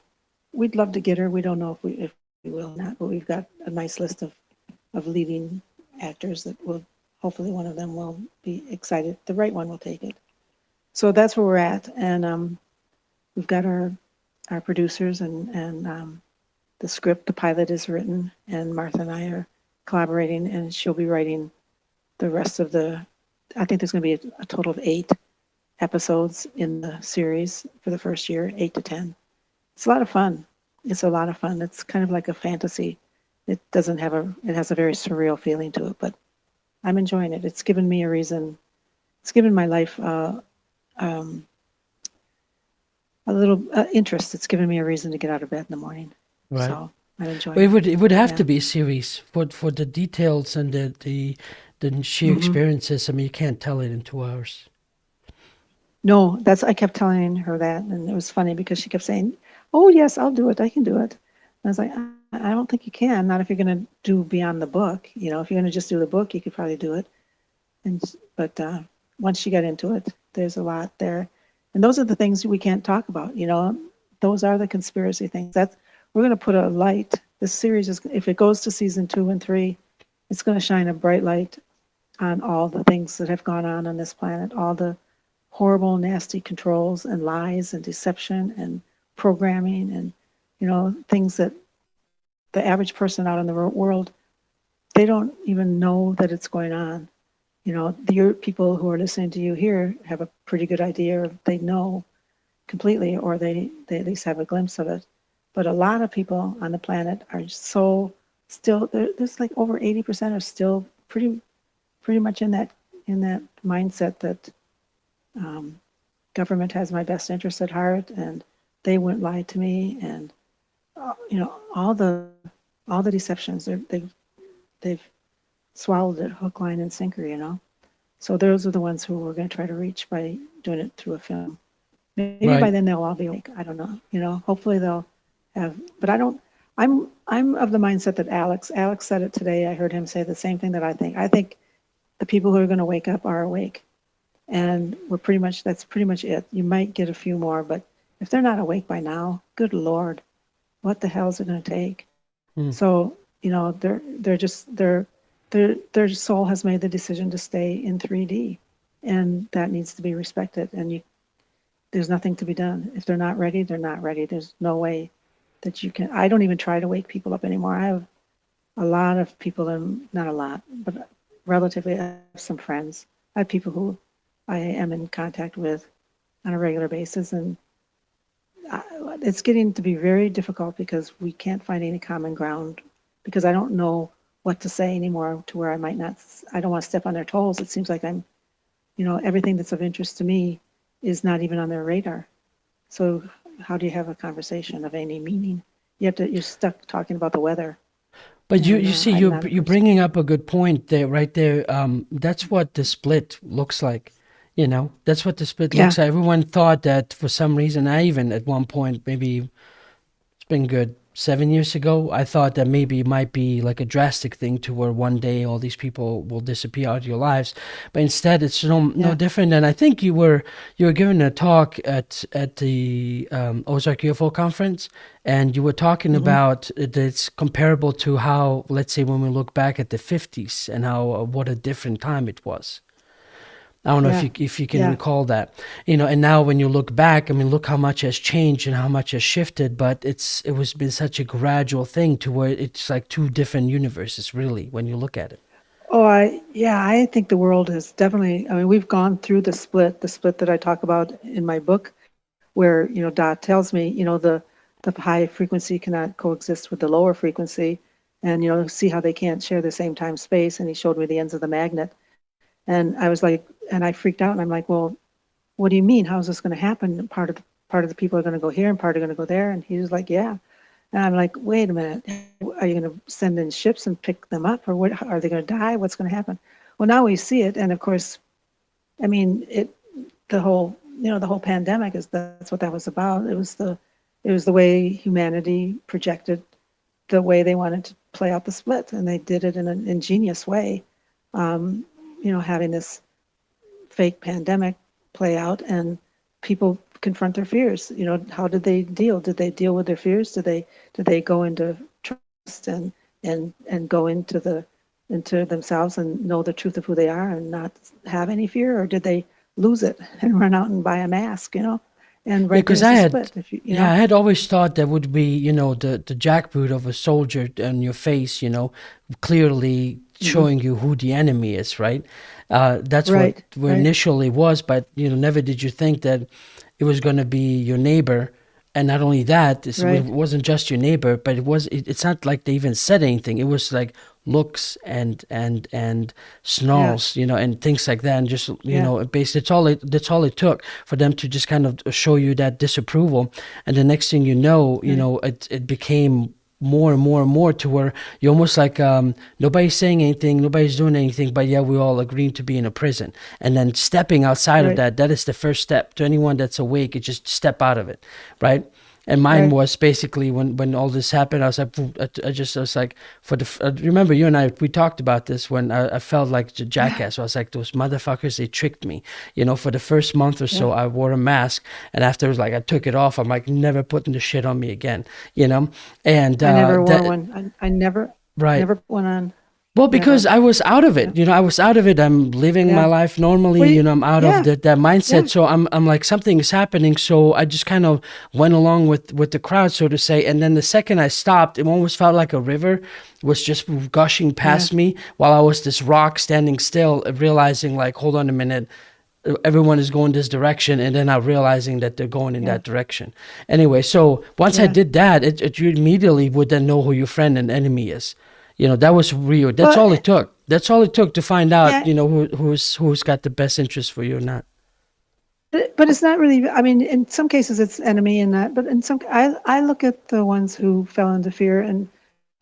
we'd love to get her. We don't know if we will or not, but we've got a nice list of leading actors that will, hopefully one of them will be excited. The right one will take it. So that's where we're at, and we've got our producers and the script. The pilot is written, and Martha and I are collaborating, and she'll be writing the rest of I think there's going to be a total of 8 episodes in the series for the first year, 8 to 10. It's a lot of fun. It's a lot of fun. It's kind of like a fantasy. It has a very surreal feeling to it, but I'm enjoying it. It's given me a reason. It's given my life a little interest. It's given me a reason to get out of bed in the morning. Right. So I'm enjoying But it would have Yeah. to be a series for the details and the sheer experiences. I mean, you can't tell it in 2 hours. No, I kept telling her that, and it was funny because she kept saying, "Oh yes, I'll do it. I can do it." And I was like, "I don't think you can. Not if you're going to do beyond the book. If you're going to just do the book, you could probably do it." But once she got into it, there's a lot there, and those are the things we can't talk about. Those are the conspiracy things. We're going to put a light. This series is, if it goes to season 2 and 3, it's going to shine a bright light on all the things that have gone on this planet, all the horrible, nasty controls and lies and deception and programming and, things that the average person out in the world, they don't even know that it's going on. The people who are listening to you here have a pretty good idea, or they know completely, or they at least have a glimpse of it. But a lot of people on the planet are still, there's like over 80% are still pretty much in that mindset that government has my best interest at heart, and they wouldn't lie to me, and all the deceptions they've swallowed it hook, line, and sinker. So those are the ones who we're going to try to reach by doing it through a film. Maybe Right. by then they'll all be awake. I don't know. Hopefully they'll have. But I don't. I'm of the mindset that Alex said it today. I heard him say the same thing that I think. I think the people who are going to wake up are awake, and that's pretty much it. You might get a few more, but if they're not awake by now, good Lord, what the hell is it going to take? So their soul has made the decision to stay in 3D, and that needs to be respected. And there's nothing to be done. If they're not ready, they're not ready. There's no way that you can. I don't even try to wake people up anymore. I have a lot of people, and not a lot, but relatively, I have some friends. I have people who I am in contact with on a regular basis, and it's getting to be very difficult because we can't find any common ground, because I don't know what to say anymore, to where I don't want to step on their toes. It seems like everything that's of interest to me is not even on their radar. So how do you have a conversation of any meaning? You're stuck talking about the weather. But you see, I'm not a you're person. bringing up a good point there, right there. That's what the split looks like. That's what the split looks like. Everyone thought that for some reason. I even at one point, maybe it's been good 7 years ago, I thought that maybe it might be like a drastic thing to where one day all these people will disappear out of your lives. But instead, it's no different. And I think you were giving a talk at the Ozark UFO conference, and you were talking about that it's comparable to how, let's say, when we look back at the 50s and how what a different time it was. I don't know if you can recall that, and now when you look back, I mean, look how much has changed and how much has shifted, but it was been such a gradual thing to where it's like 2 different universes, really, when you look at it. Oh, I think the world is definitely, I mean, we've gone through the split that I talk about in my book, where, Dot tells me, the high frequency cannot coexist with the lower frequency, and, see how they can't share the same time space. And he showed me the ends of the magnet. And I was like, and I freaked out, and I'm like, well, what do you mean? How is this going to happen? Part of the people are going to go here and part are going to go there. And he was like, yeah. And I'm like, wait a minute, are you going to send in ships and pick them up, or what? Are they going to die? What's going to happen? Well, now we see it, and of course, I mean, the whole pandemic that's what that was about. It was the way humanity projected the way they wanted to play out the split, and they did it in an ingenious way. Having this fake pandemic play out, and people confront their fears. How did they deal? Did they deal with their fears? Did they go into trust and go into themselves and know the truth of who they are and not have any fear, or did they lose it and run out and buy a mask? And right Because there's I the had, split. If you you yeah, I know, had always thought that would be, the jackboot of a soldier on your face, clearly mm-mm. showing you who the enemy is, right? That's what Right, where right, initially was, but never did you think that it was going to be your neighbor. And not only that, it right. wasn't just your neighbor, but it's not like they even said anything. It was like looks and Yeah, snarls, and things like that, and just yeah, basically that's all it took for them to just kind of show you that disapproval. And the next thing you know, right, it became more and more and more to where you're almost like, nobody's saying anything, nobody's doing anything, but yeah, we all agreeing to be in a prison. And then stepping outside of right, that, that is the first step to anyone that's awake. It just step out of it, right? And mine right. was basically when all this happened, I was like, I was like, remember you and we talked about this when I felt like a Yeah, jackass. I was like, those motherfuckers, they tricked me. For the first month or so, yeah. I wore a mask, and after it was like I took it off. I'm like, never putting the shit on me again, you know. And I never wore that one. I never, right. never put one on. Well, because Never. I was out of Yeah, it, I was out of it. I'm living my yeah. life normally, Well, I'm out of yeah, that yeah, mindset. So I'm like, something is happening. So I just kind of went along with the crowd, so to say. And then the second I stopped, it almost felt like a river was just gushing yeah, past me while I was this rock standing still, realizing like, hold on a minute, everyone is going this direction, and then I'm realizing that they're going in yeah, that direction. Anyway, so once I yeah. did that, you immediately would then know who your friend and enemy is. That was real. That's Well, all it took. That's all it took to find out, yeah. who's got the best interest for you or not. But it's not really. I mean, in some cases it's enemy and that. But in some, I look at the ones who fell into fear, and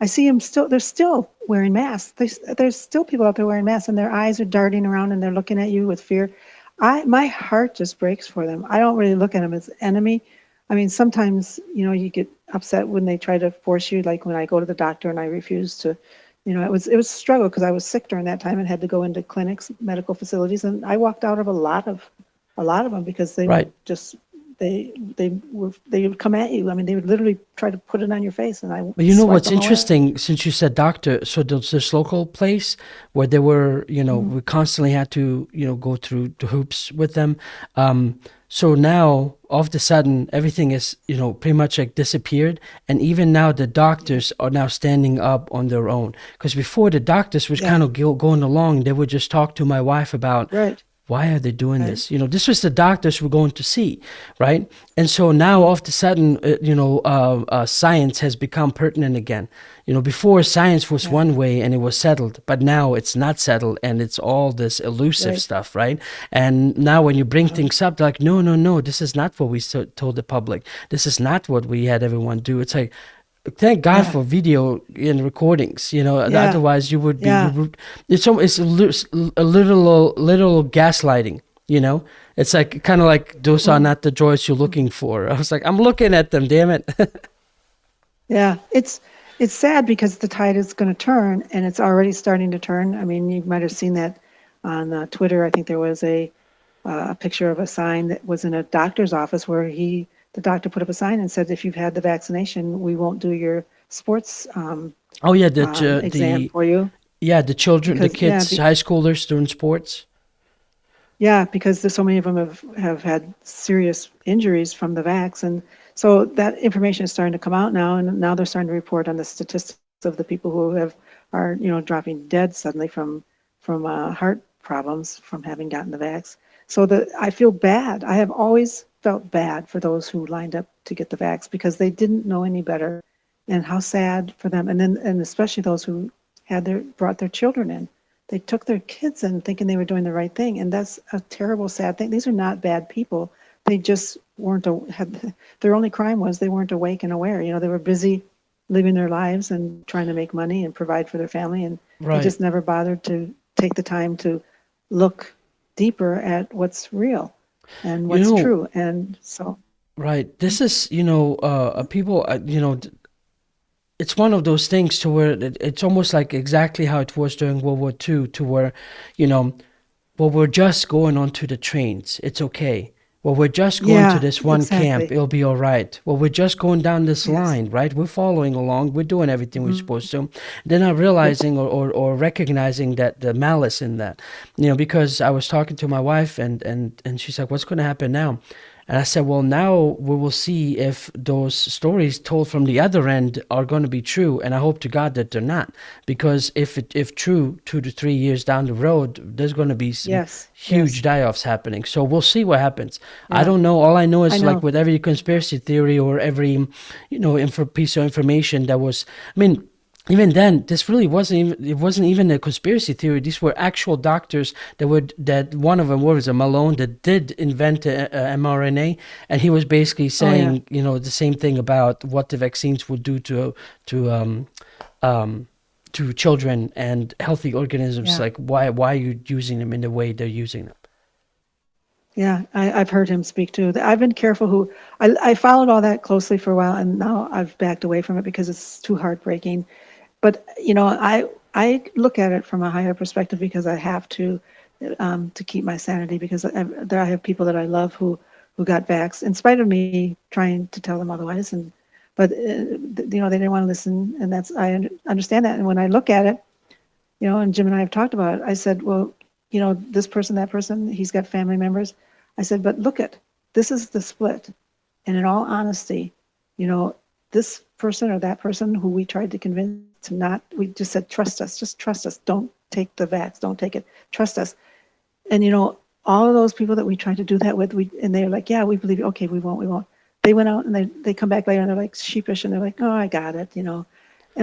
I see them still. They're still wearing masks. There's still people out there wearing masks, and their eyes are darting around, and they're looking at you with fear. My heart just breaks for them. I don't really look at them as enemy. I mean, sometimes you get upset when they try to force you. Like when I go to the doctor and I refuse to. It was a struggle because I was sick during that time and had to go into clinics, medical facilities, and I walked out of a lot of them because they Right. would just they would come at you. I mean, they would literally try to put it on your face, and I But swipe what's them away. interesting, since you said doctor, so there's this local place where they were, Mhm. we constantly had to, go through the hoops with them. So now, all of a sudden, everything is, pretty much like disappeared. And even now, the Yeah, doctors are now standing up on their own. Because before, the doctors was yeah, kind of going along. They would just talk to my wife about, right, why are they doing right, this? This was the doctors we're going to see, right? And so now, all of a sudden, science has become pertinent again. Before, science was yeah, one way and it was settled, but now it's not settled and it's all this elusive right. stuff, right? And now, when you bring Uh-huh. things up, they're like, no, no, no, this is not what we told the public. This is not what we had everyone do. It's like, thank God Yeah, for video and recordings. yeah, Otherwise you would be yeah. it's a little gaslighting. It's like kind of like, those are Well, not the joys you're looking for. I was like, I'm looking at them, damn it. yeah. It's sad because the tide is going to turn, and it's already starting to turn. I mean, you might have seen that on Twitter. I think there was a picture of a sign that was in a doctor's office where the doctor put up a sign and said, if you've had the vaccination, we won't do your sports Oh yeah, exam the for you yeah, the children, the because yeah, kids, high schoolers doing sports. yeah, because there's so many of them have had serious injuries from the vax, and so that information is starting to come out now, and now they're starting to report on the statistics of the people who are dropping dead suddenly from heart problems from having gotten the vax. So I feel bad. I have always felt bad for those who lined up to get the vax because they didn't know any better, and how sad for them. And especially those who brought their children in. They took their kids in thinking they were doing the right thing, and that's a terrible, sad thing. These are not bad people. They just weren't their only crime was they weren't awake and aware. They were busy living their lives and trying to make money and provide for their family, and they just never bothered to take the time to look deeper at what's real and what's true. And so right, this is people it's one of those things to where it's almost like exactly how it was during World War II, to where well, we're just going onto the trains, it's okay. Well, we're just going to this one camp, it'll be all right. Well, we're just going down this line, right? We're following along, we're doing everything we're supposed to. They're not realizing or recognizing that the malice in that. Because I was talking to my wife and she's like, what's going to happen now? And I said, well, now we will see if those stories told from the other end are going to be true. And I hope to God that they're not. Because if true, 2 to 3 years down the road, there's going to be some huge die-offs happening. So we'll see what happens. Yeah. I don't know. All I know is like with every conspiracy theory or every, piece of information that was, even then, this really wasn't even a conspiracy theory. These were actual doctors that one of them was a Malone that did invent a mRNA, and he was basically saying, the same thing about what the vaccines would do to children and healthy organisms. Yeah. Like, why are you using them in the way they're using them? Yeah, I've heard him speak too. I've been careful I followed all that closely for a while, and now I've backed away from it because it's too heartbreaking. But I look at it from a higher perspective because I have to keep my sanity, because I have people that I love who got vaxxed in spite of me trying to tell them otherwise, but they didn't want to listen, and I understand that. And when I look at it, and Jim and I have talked about it, I said, well, this person, that person, he's got family members. I said, but this is the split, and in all honesty, this person or that person who we tried to convince to not, we just said, trust us, just trust us. Don't take the vax, don't take it, trust us. And all of those people that we tried to do that with, and they're like, yeah, we believe you. Okay, we won't. They went out and they come back later and they're like sheepish and they're like, oh, I got it, And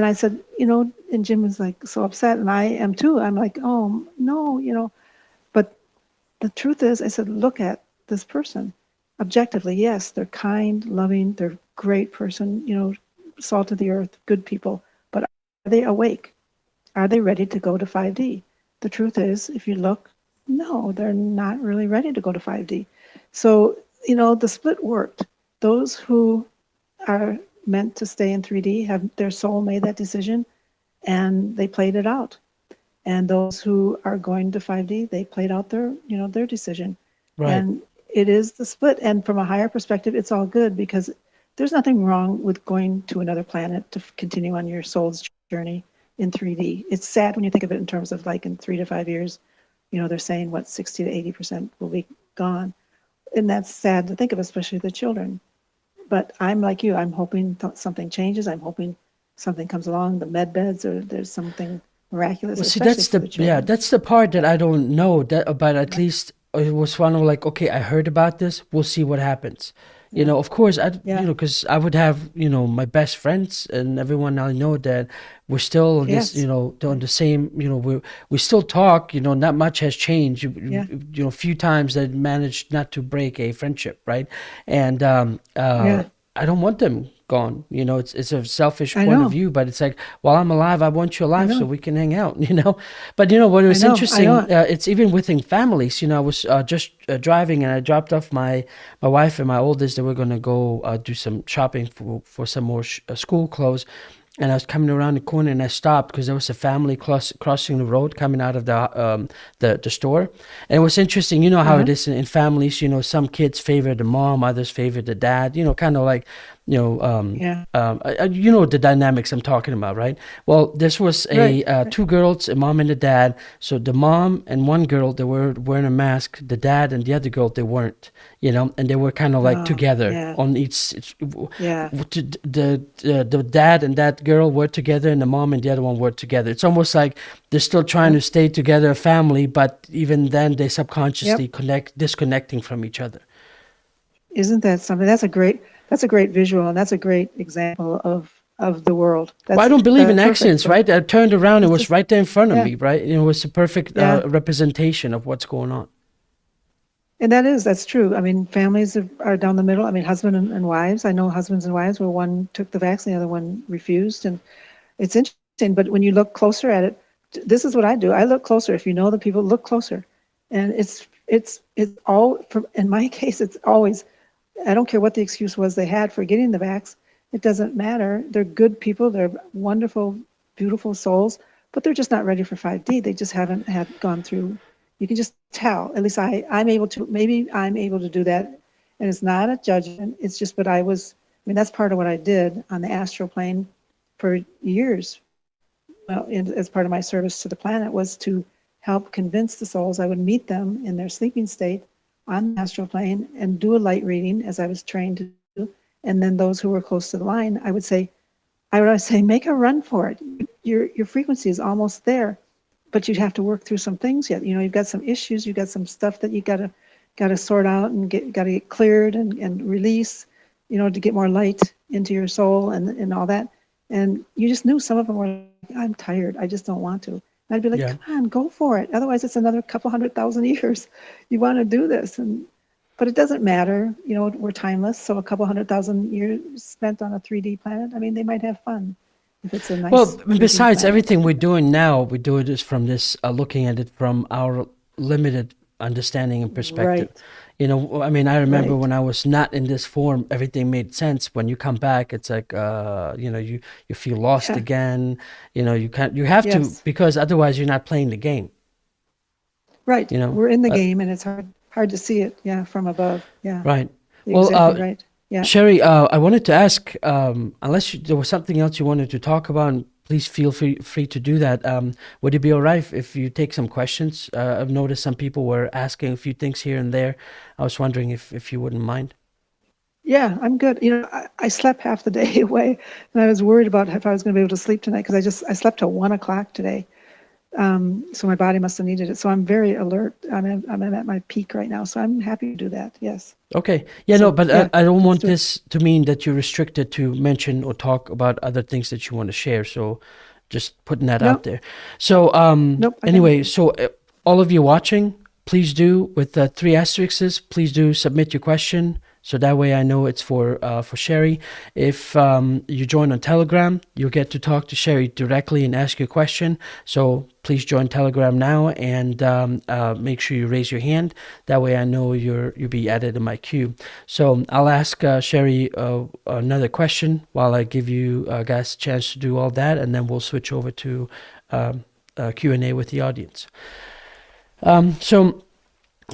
I said, and Jim was like so upset, and I am too. I'm like, oh no, but the truth is, I said, look at this person objectively. Yes, they're kind, loving, they're great person, salt of the earth, good people. But are they awake? Are they ready to go to 5D? The truth is, if you look, no, they're not really ready to go to 5D. So, the split worked. Those who are meant to stay in 3D have their soul made that decision, and they played it out. And those who are going to 5D, they played out their decision. Right. And it is the split. And from a higher perspective, it's all good, because there's nothing wrong with going to another planet to continue on your soul's journey in 3D. It's sad when you think of it in terms of like in 3 to 5 years, they're saying 60 to 80% will be gone. And that's sad to think of, especially the children. But I'm like you, I'm hoping something changes. I'm hoping something comes along, the med beds, or there's something miraculous. Well, see, that's the part that I don't know, but at least it was one of like, okay, I heard about this, we'll see what happens. Of course, because I would have, my best friends and everyone I know that we're still on this, on the same, we still talk, not much has changed. A few times that managed not to break a friendship, right? And I don't want them gone. It's a selfish point of view, but it's like, while I'm alive, I want you alive so we can hang out, But what was interesting, it's even within families. I was just driving, and I dropped off my wife and my oldest. They were going to go do some shopping for some more school clothes. And I was coming around the corner, and I stopped because there was a family crossing the road coming out of the store. And it was interesting, how it is in families. Some kids favor the mom, others favor the dad. Kind of like Yeah. you know the dynamics I'm talking about, right? Well, this was Right. two girls, a mom and a dad. So the mom and one girl, they were wearing a mask. The dad and the other girl, they weren't, and they were kind of like Oh, together yeah. on each. Yeah. The dad and that girl were together, and the mom and the other one were together. It's almost like they're still trying to Yep. stay together, a family, but even then, they Yep. subconsciously disconnecting from each other. Isn't that something? That's a great visual, and that's a great example of the world. Well, I That's don't believe in perfect. accidents, So right? I turned around, it it's was just, right there in front of yeah, me, right? It was a perfect yeah. representation of what's going on. And that's true. I mean, families are down the middle. I mean, husband and wives. I know husbands and wives where one took the vaccine, the other one refused, and it's interesting. But when you look closer at it, this is what I do. I look closer. If you know the people, look closer, and it's all. In my case, it's always. I don't care what the excuse was they had for getting the vax. It doesn't matter. They're good people. They're wonderful, beautiful souls, but they're just not ready for 5D. They just haven't had gone through. You can just tell. At least I'm able to. Maybe I'm able to do that. And it's not a judgment. It's just what I was. I mean, that's part of what I did on the astral plane for years. Well, as part of my service to the planet was to help convince the souls. I would meet them in their sleeping state on the astral plane and do a light reading as I was trained to do. And then those who were close to the line, I would always say, make a run for it. Your frequency is almost there, but you'd have to work through some things yet. You've got some issues, you've got some stuff that you gotta sort out and gotta get cleared and release, to get more light into your soul and all that. And you just knew some of them were like, I'm tired, I just don't want to. And I'd be like, Yeah. come on, go for it. Otherwise, it's another couple 100,000 years. You want to do this, but it doesn't matter. We're timeless. So a couple 100,000 years spent on a 3D planet. I mean, they might have fun if it's a nice. Well, 3D besides planet. everything we're doing now, we do it from this looking at it from our limited understanding and perspective. Right. I mean, I remember Right. when I was not in this form, everything made sense. When you come back, it's like, you feel lost Yeah. again. You have to, Yes. because otherwise you're not playing the game. Right. You know, We're in the uh, game, and it's hard to see it. Yeah, from above. Yeah. right. You're Well, exactly right. Yeah. Sherry, I wanted to ask, unless there was something else you wanted to talk about, please feel free to do that. Would it be all right if you take some questions? I've noticed some people were asking a few things here and there. I was wondering if you wouldn't mind. Yeah, I'm good. I slept half the day away, and I was worried about if I was going to be able to sleep tonight because I slept till 1 o'clock today. So my body must have needed it. So I'm very alert. I'm at my peak right now. So I'm happy to do that. Yes. Okay. Yeah, no, So but yeah, I don't let's want do it. this to mean that you're restricted to mention or talk about other things that you want to share. So just putting that out No, there. So nope. I got anyway, so all of you watching, please do with the 3 asterisks, please do submit your question. So that way I know it's for Sherry. If you join on Telegram, you'll get to talk to Sherry directly and ask your question. So please join Telegram now and make sure you raise your hand. That way I know you'll be added in my queue. So I'll ask Sherry another question while I give you guys a chance to do all that, and then we'll switch over to Q&A with the audience. So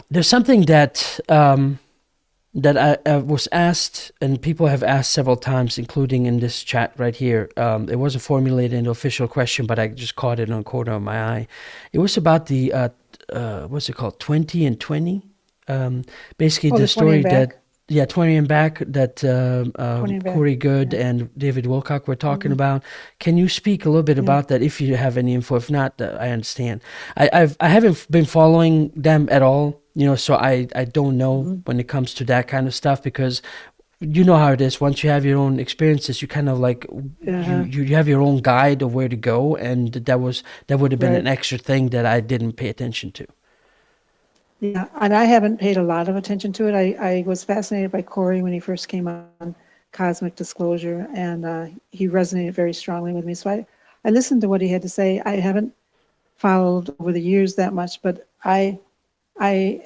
there's something that I was asked, and people have asked several times, including in this chat right here. It wasn't formulated into official question, but I just caught it on the corner of my eye. It was about the, what's it called, 20 and 20? Basically, Oh, the the 20 story and back. that, yeah, 20 and back that 20 and back. Corey Good Yeah. and David Wilcock were talking about. Can you speak a little bit Yeah. about that if you have any info? If not, I understand. I haven't been following them at all. So I don't know when it comes to that kind of stuff, because you know how it is. Once you have your own experiences, you kind of like Uh-huh. you have your own guide of where to go, and that would have been Right. an extra thing that I didn't pay attention to. Yeah, and I haven't paid a lot of attention to it. I was fascinated by Corey when he first came on Cosmic Disclosure, and he resonated very strongly with me. So I listened to what he had to say. I haven't followed over the years that much, but I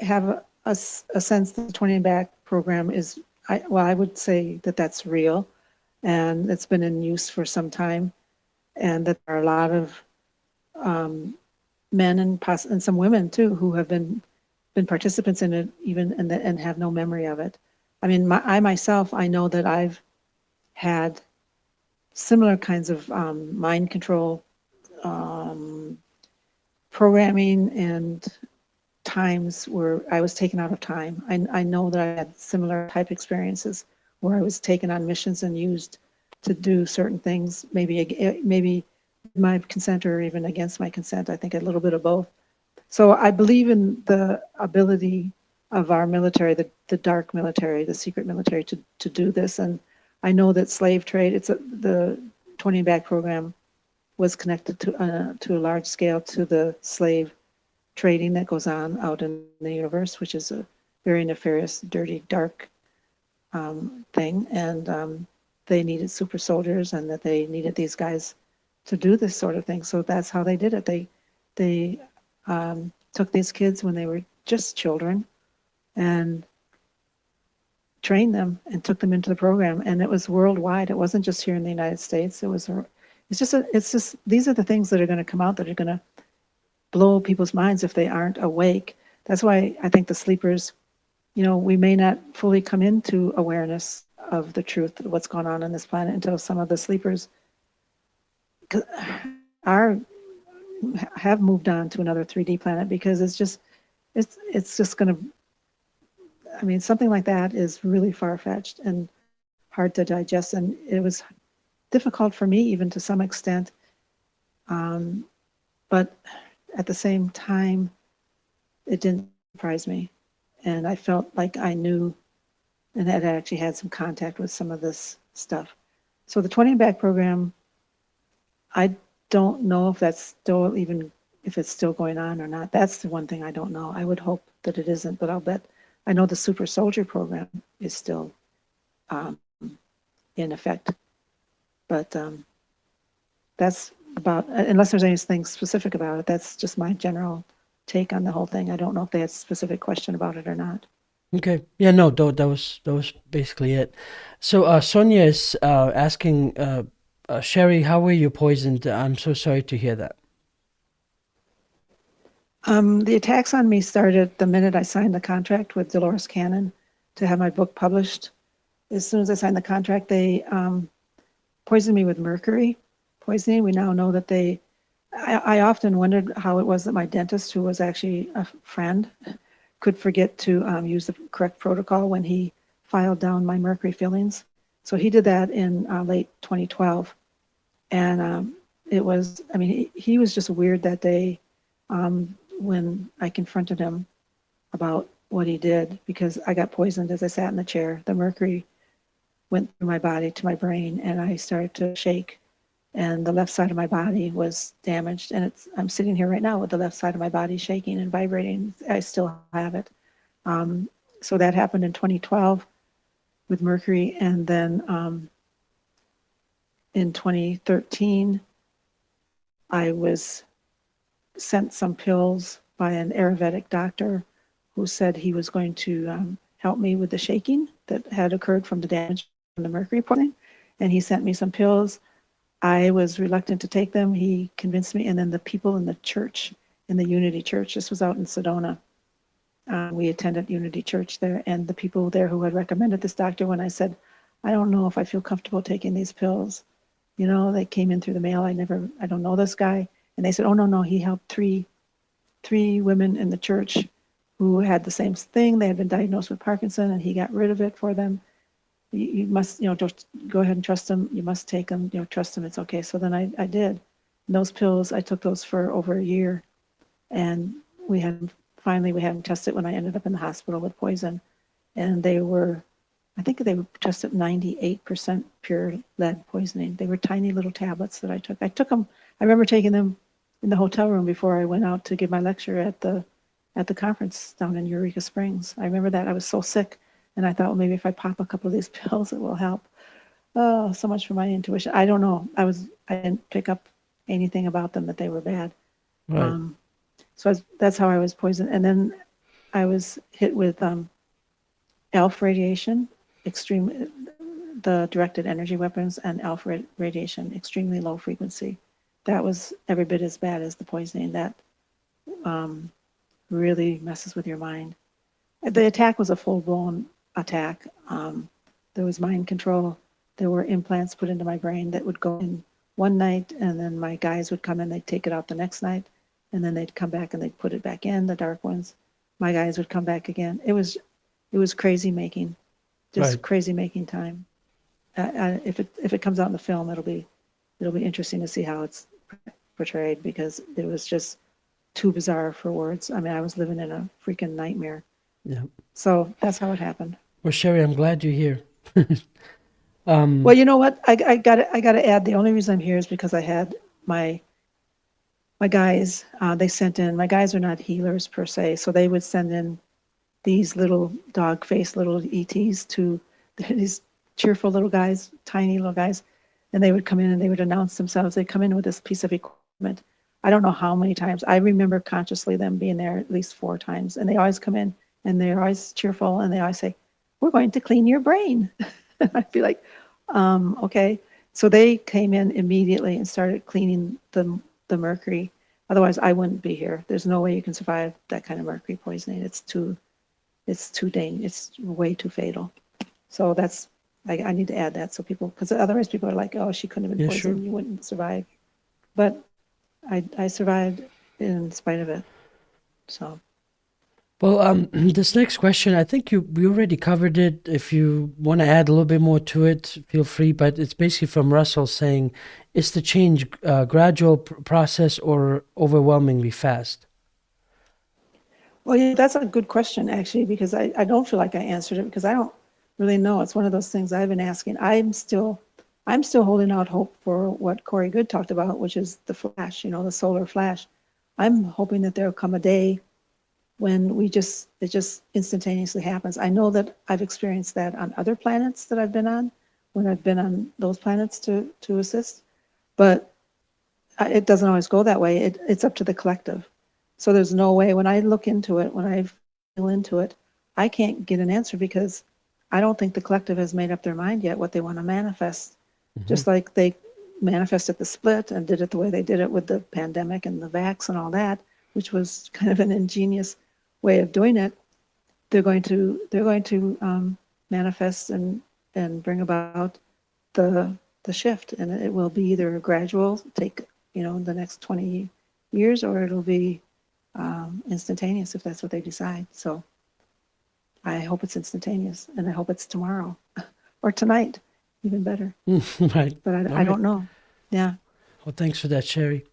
have a sense that the 20 and back program is, I would say that that's real, and it's been in use for some time, and that there are a lot of men and some women too who have been participants in it, even and have no memory of it. I mean, I myself, I know that had similar kinds of mind control um, programming and times where I was taken out of time. I know that I had similar type experiences where I was taken on missions and used to do certain things, maybe with my consent or even against my consent. I think a little bit of both. So I believe in the ability of our military, the dark military, the secret military, to do this. And I know that slave trade, the 20 Back program was connected to a large scale to the slave trading that goes on out in the universe, which is a very nefarious, dirty, dark thing. And they needed super soldiers, and that they needed these guys to do this sort of thing. So that's how they did it. They took these kids when they were just children and trained them and took them into the program. And it was worldwide. It wasn't just here in the United States. It's just these are the things that are going to come out that are going to blow people's minds if they aren't awake. That's why I think the sleepers, we may not fully come into awareness of the truth of what's going on this planet until some of the sleepers have moved on to another 3D planet, because it's just going to, something like that is really far-fetched and hard to digest. And it was difficult for me even to some extent. But at the same time, it didn't surprise me. And I felt like I knew and had actually had some contact with some of this stuff. So the 20 Back program, I don't know if that's still if it's still going on or not. That's the one thing I don't know. I would hope that it isn't, but I'll bet. I know the Super Soldier program is still in effect. But that's about, unless there's anything specific about it, that's just my general take on the whole thing. I don't know if they had a specific question about it or not. Okay. Yeah, no, that was basically it. So Sonia is asking Sherry, how were you poisoned? I'm so sorry to hear that. The attacks on me started the minute I signed the contract with Dolores Cannon to have my book published. As soon as I signed the contract, they poisoned me with mercury poisoning. We now know that I often wondered how it was that my dentist, who was actually a friend, could forget to use the correct protocol when he filed down my mercury fillings. So he did that in late 2012. And it was, he was just weird that day when I confronted him about what he did, because I got poisoned as I sat in the chair. The mercury went through my body to my brain, and I started to shake, and the left side of my body was damaged. And I'm sitting here right now with the left side of my body shaking and vibrating. I still have it. So that happened in 2012 with mercury. And then in 2013, I was sent some pills by an Ayurvedic doctor who said he was going to help me with the shaking that had occurred from the damage from the mercury poisoning. And he sent me some pills. I was reluctant to take them. He convinced me. And then the people in the church, in the Unity Church, this was out in Sedona. We attended Unity Church there, and the people there who had recommended this doctor, when I said, I don't know if I feel comfortable taking these pills. They came in through the mail. I don't know this guy. And they said, oh, no, he helped three women in the church who had the same thing. They had been diagnosed with Parkinson, and he got rid of it for them. You must, just go ahead and trust him. You must take them, trust him. It's okay. So then I did. And those pills, I took those for over a year. And we had them tested when I ended up in the hospital with poison. And I think they were tested 98% pure lead poisoning. They were tiny little tablets that I took. I took them, I remember taking them in the hotel room before I went out to give my lecture at the conference down in Eureka Springs. I remember that. I was so sick, and I thought, well, maybe if I pop a couple of these pills, it will help. Oh, so much for my intuition. I don't know. I didn't pick up anything about them that they were bad. Right. So that's how I was poisoned. And then I was hit with ALF radiation, the directed energy weapons, and ALF radiation, extremely low frequency. That was every bit as bad as the poisoning. That really messes with your mind. The attack was a full-blown attack. There was mind control. there were implants put into my brain that would go in one night, and then my guys would come in, they'd take it out the next night, and then they'd come back and they'd put it back in, the dark ones. My guys would come back again. It was crazy making, just Right. crazy making time. If it comes out in the film, it'll be interesting to see how it's portrayed, because it was just too bizarre for words. I mean, I was living in a freaking nightmare. Yeah. So that's how it happened. Well, Sherry, I'm glad you're here. Well, you know what? I got to add. The only reason I'm here is because I had my guys. They sent in. My guys are not healers per se, so they would send in these little dog-faced little ETs to these cheerful little guys, tiny little guys, and they would come in and they would announce themselves. They'd come in with this piece of equipment. I don't know how many times. I remember consciously them being there at least 4 times, and they always come in and they're always cheerful, and they always say, "We're going to clean your brain." I'd be like, okay. So they came in immediately and started cleaning the mercury. Otherwise, I wouldn't be here. There's no way you can survive that kind of mercury poisoning. It's too dangerous. It's way too fatal. So that's, I need to add that, so people, because otherwise people are like, oh, she couldn't have been poisoned. Sure. You wouldn't survive. But I survived in spite of it. So. Well, this next question, I think we already covered it. If you want to add a little bit more to it, feel free. But it's basically from Russell saying, is the change gradual process or overwhelmingly fast? Well, yeah, that's a good question, actually, because I don't feel like I answered it, because I don't really know. It's one of those things I've been asking. I'm still holding out hope for what Corey Good talked about, which is the flash, the solar flash. I'm hoping that there'll come a day when it just instantaneously happens. I know that I've experienced that on other planets that I've been on, when I've been on those planets to assist, but it doesn't always go that way. It's up to the collective. So there's no way, when I look into it, when I feel into it, I can't get an answer, because I don't think the collective has made up their mind yet what they want to manifest. Mm-hmm. Just like they manifested the split and did it the way they did it with the pandemic and the vax and all that, which was kind of an ingenious way of doing it. They're going to manifest and bring about the shift, and it will be either gradual, take the next 20 years, or it'll be instantaneous if that's what they decide. So I hope it's instantaneous, and I hope it's tomorrow or tonight, even better. Right. But I don't know. Yeah. Well, thanks for that, Sherry.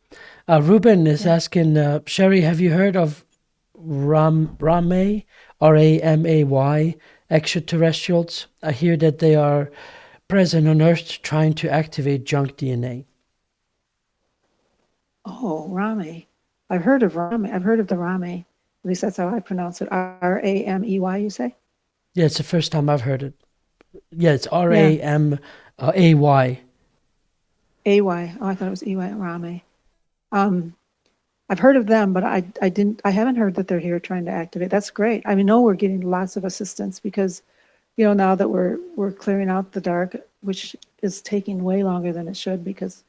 Ruben is asking, Sherry, have you heard of Ramay, Ramay, extraterrestrials? I hear that they are present on Earth trying to activate junk DNA. Oh, Ramay. I've heard of Ramay. I've heard of the Ramay. At least that's how I pronounce it. Ramey, you say? Yeah, it's the first time I've heard it. Yeah, it's Ramay. AY. Oh, I thought it was EY, Ramay. I've heard of them, but I haven't heard that they're here trying to activate. That's great. I know we're getting lots of assistance, because now that we're clearing out the dark, which is taking way longer than it should, because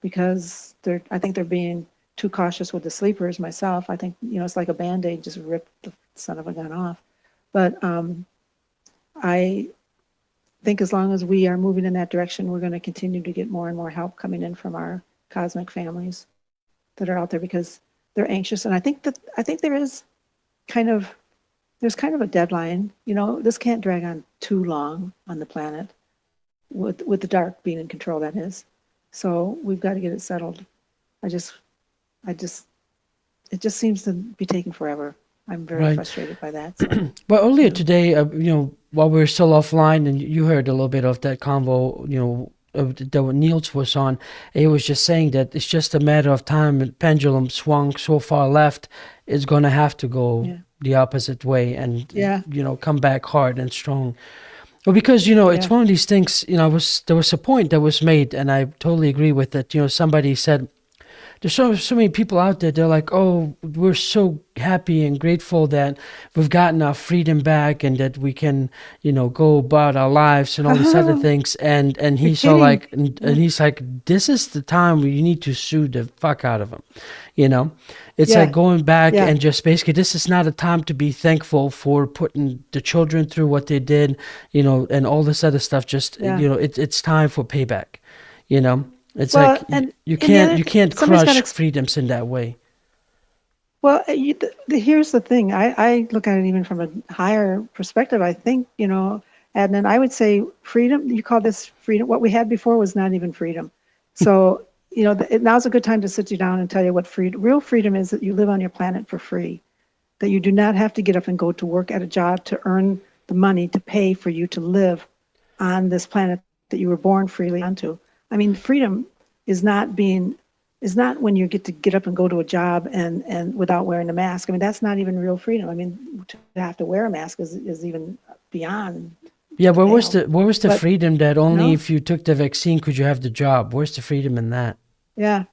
I think they're being too cautious with the sleepers. Myself, I think it's like a Band-Aid, just rip the son of a gun off. But I think as long as we are moving in that direction, we're going to continue to get more and more help coming in from our cosmic families that are out there, because they're anxious. And I think there's kind of a deadline. This can't drag on too long on the planet, with the dark being in control, that is. So we've got to get it settled. It just seems to be taking forever. I'm very frustrated by that. So. Well, earlier today, while we were still offline, and you heard a little bit of that convo, that Niels was on, he was just saying that it's just a matter of time. The pendulum swung so far left, it's going to have to go the opposite way and, come back hard and strong. Well, because, it's one of these things, there was a point that was made, and I totally agree with it. Somebody said there's so many people out there. They're like, oh, we're so happy and grateful that we've gotten our freedom back and that we can, go about our lives and all these other things. And You're he's all kidding. like, and he's like, this is the time where you need to sue the fuck out of him. It's like Yeah, going back yeah. and just basically, this is not a time to be thankful for putting the children through what they did, and all this other stuff. Just, Yeah. it's time for payback. You know, it's like Well, and you in the can't you end, can't somebody's got crush to. freedoms in that way. Well, here's the thing. I look at it even from a higher perspective. I think, Adnan, I would say freedom, you call this freedom. What we had before was not even freedom. So, now's a good time to sit you down and tell you what real freedom is, that you live on your planet for free, that you do not have to get up and go to work at a job to earn the money to pay for you to live on this planet that you were born freely onto. I mean, freedom is not when you get up and go to a job and without wearing a mask. I mean, that's not even real freedom. I mean, to have to wear a mask is even beyond Yeah, pale. where was the But freedom that only no, if you took the vaccine could you have the job? Where's the freedom in that? yeah.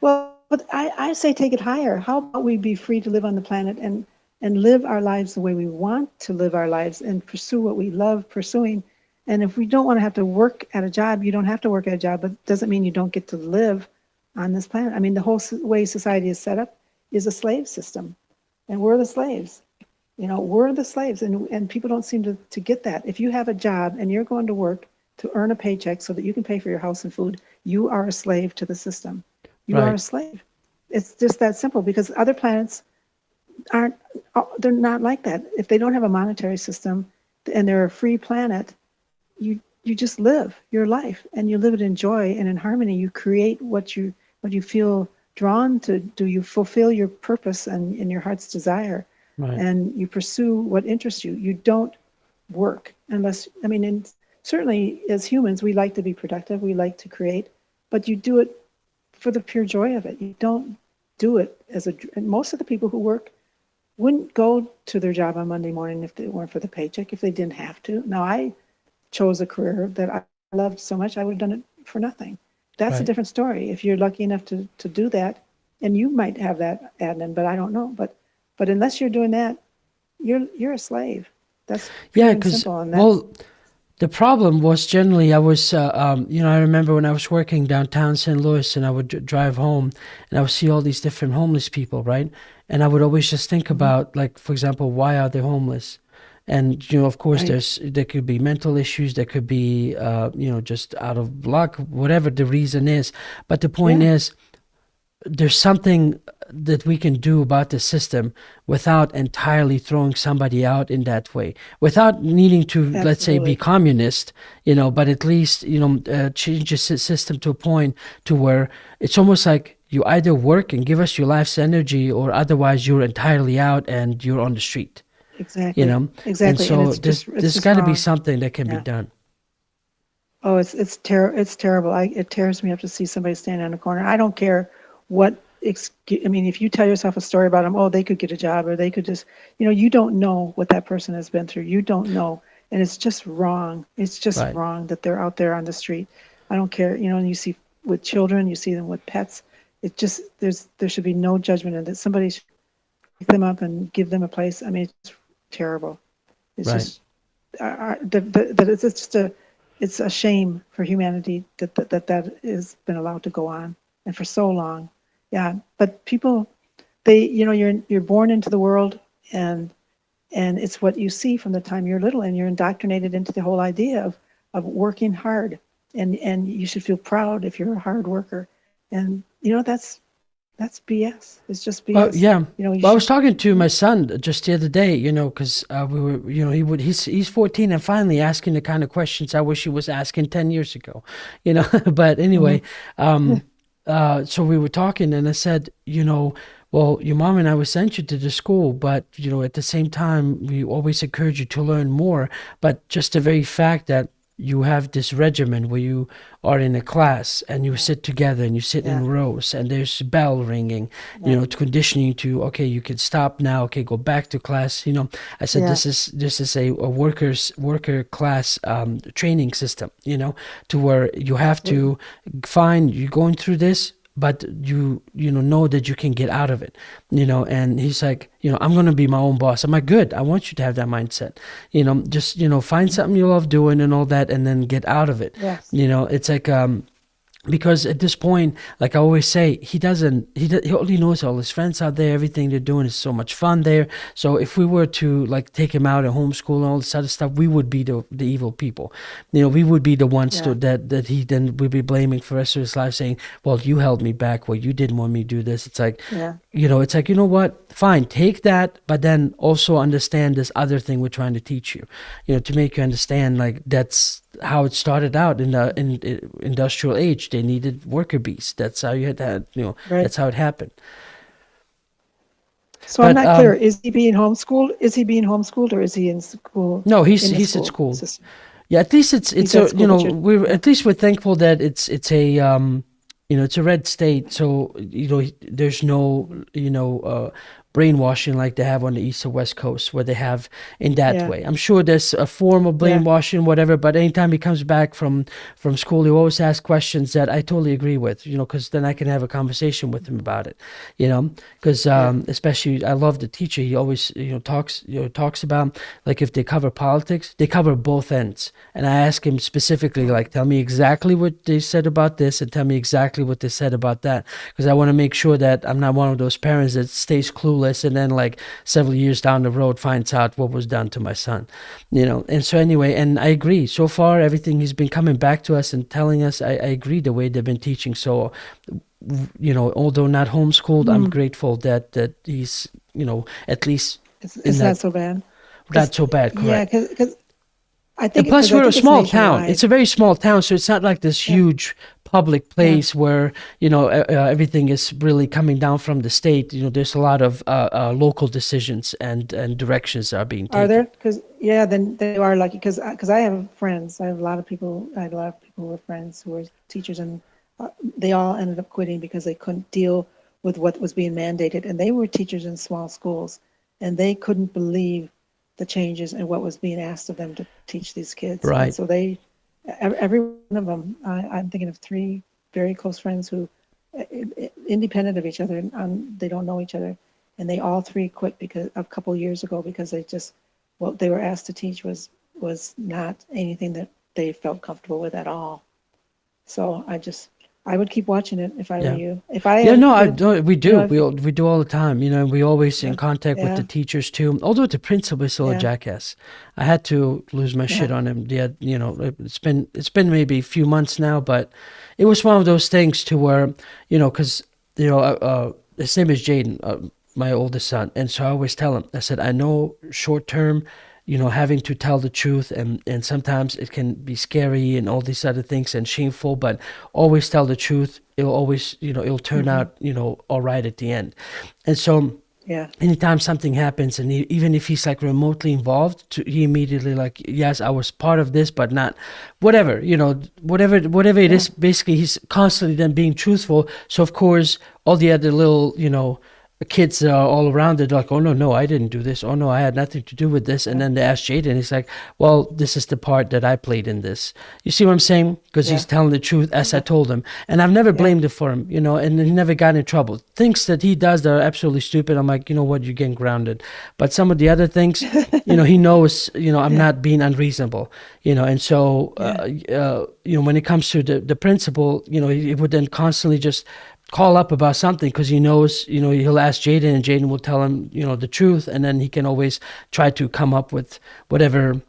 Well, but I say take it higher. How about we be free to live on the planet and live our lives the way we want to live our lives and pursue what we love pursuing. And if we don't want to have to work at a job, you don't have to work at a job, but it doesn't mean you don't get to live on this planet. I mean, the whole way society is set up is a slave system, and we're the slaves. We're the slaves, and people don't seem to get that. If you have a job and you're going to work to earn a paycheck so that you can pay for your house and food, you are a slave to the system. You are a Right. slave. It's just that simple, because other planets aren't, they're not like that. If they don't have a monetary system and they're a free planet, you just live your life and you live it in joy and in harmony. You create what you feel drawn to do. You fulfill your purpose and your heart's desire, Right. and you pursue what interests you. You don't work unless, I mean, and certainly as humans, we like to be productive, we like to create, but you do it for the pure joy of it. You don't do it and most of the people who work wouldn't go to their job on Monday morning if it weren't for the paycheck, if they didn't have to. Now, I chose a career that I loved so much, I would have done it for nothing. That's a Right. different story. If you're lucky enough to do that, and you might have that, Adnan, but I don't know. But unless you're doing that, you're a slave. That's pure Yeah, and because simple. And that's well, the problem was generally I was, I remember when I was working downtown St. Louis and I would drive home and I would see all these different homeless people, right? And I would always just think mhm, about, like, for example, why are they homeless? And, of course, right. there could be mental issues, there could be, just out of luck, whatever the reason is. But the point Yeah, is, there's something that we can do about the system without entirely throwing somebody out in that way, without needing to, let's say, be absolutely. communist, but at least, change the system to a point to where it's almost like you either work and give us your life's energy, or otherwise you're entirely out and you're on the street, you Exactly. know? And Exactly. And so it's there's just got to be wrong. something that can be Yeah. done. Oh, it's terrible. It tears me up to see somebody standing on a corner. I don't care what I mean, if you tell yourself a story about them, oh, they could get a job, or they could just, you don't know what that person has been through. You don't know. And it's just wrong. It's just Right. wrong that they're out there on the street. I don't care, and you see with children, you see them with pets. It just, there should be no judgment in that. Somebody should pick them up and give them a place. I mean, it's terrible. It's Right. just it's just it's a shame for humanity that has been allowed to go on and for so long. Yeah, but people, you're born into the world, and it's what you see from the time you're little, and you're indoctrinated into the whole idea of working hard, and you should feel proud if you're a hard worker, and that's BS. It's just Well, BS. yeah. You Well, I was should. talking to my son just the other day, because we were, he's 14 and finally asking the kind of questions I wish he was asking 10 years ago, But Mhm. anyway, um, so we were talking, and I said, well, your mom and I, we sent you to the school, but at the same time, we always encourage you to learn more. But just the very fact that you have this regimen where you are in a class and you Yeah, sit together and you sit in yeah, rows and there's a bell ringing, yeah, to condition you to, okay, you can stop now, okay, go back to class. I said yeah, this is a worker class training system, to where you have absolutely. to find, you're going through this. but you know that you can get out of it, and he's like, I'm going to be my own boss. I'm like, good, I want you to have that mindset, just find something you love doing and all that, and then get out of it. Yes. It's like because at this point, like I always say, he only knows all his friends out there. Everything they're doing is so much fun there. So if we were to like take him out and homeschool and all this other stuff, we would be the evil people. We would be the ones that he then would be blaming for the rest of his life, saying, well, you held me back, well, you didn't want me to do this. It's like, it's like, you know what, fine, take that, but then also understand this other thing we're trying to teach you, to make you understand, like, that's how it started out in the industrial age. They needed worker bees. That's how you had that, Right. That's how it happened. So I'm not clear. Is he being homeschooled? Is he being homeschooled, or is he in school? No, he's at school. System? Yeah, at least it's a, we're at least we're thankful that it's a it's a red state, so there's no brainwashing like they have on the East or West Coast, where they have in that way. I'm sure there's a form of brainwashing, whatever, but anytime he comes back from school, he always asks questions that I totally agree with, because then I can have a conversation with him about it, because especially I love the teacher. He always talks about, like, if they cover politics, they cover both ends, and I ask him specifically, like, tell me exactly what they said about this and tell me exactly what they said about that, because I want to make sure that I'm not one of those parents that stays clueless and then, like, several years down the road finds out what was done to my son, and so anyway, and I agree, so far everything he's been coming back to us and telling us, I agree the way they've been teaching. So although not homeschooled, I'm grateful that he's at least it's not so bad. Not so bad, correct. Yeah, because I think, and plus we're a small town. nationwide. It's a very small town, so it's not like this huge public place where everything is really coming down from the state. There's a lot of local decisions and directions that are being taken. Are there? Because then they are lucky. Because I have friends. I have a lot of people. I had a lot of people who were friends who were teachers, and they all ended up quitting because they couldn't deal with what was being mandated. And they were teachers in small schools, and they couldn't believe the changes and what was being asked of them to teach these kids. Right. And so every one of them, I'm thinking of 3 very close friends who, independent of each other, they don't know each other, and they all 3 quit because a couple years ago, because they just, what they were asked to teach was not anything that they felt comfortable with at all. So I would keep watching it if I were you. If I we do. We do all the time. We always in contact with the teachers too. Although the principal is still a jackass, I had to lose my shit on him. It's been maybe a few months now, but it was one of those things to where because his name is Jaden, my oldest son, and so I always tell him. I said, I know short term, having to tell the truth, and sometimes it can be scary and all these other things and shameful, but always tell the truth. It'll always, it'll turn out, all right at the end. And so anytime something happens, and even if he's like remotely involved, he immediately like, yes, I was part of this, but not whatever, whatever it is. Basically, he's constantly then being truthful. So of course, all the other little, kids are all around it, like, oh no, I didn't do this. Oh no, I had nothing to do with this. And then they ask Jaden, he's like, well, this is the part that I played in this. You see what I'm saying? Because he's telling the truth as I told him. And I've never blamed him for him, and he never got in trouble. Things that he does that are absolutely stupid, I'm like, you know what, you're getting grounded. But some of the other things, he knows, I'm not being unreasonable, and so, when it comes to the principal, he would then constantly just call up about something, because he knows, he'll ask Jaden, and Jaden will tell him, the truth, and then he can always try to come up with whatever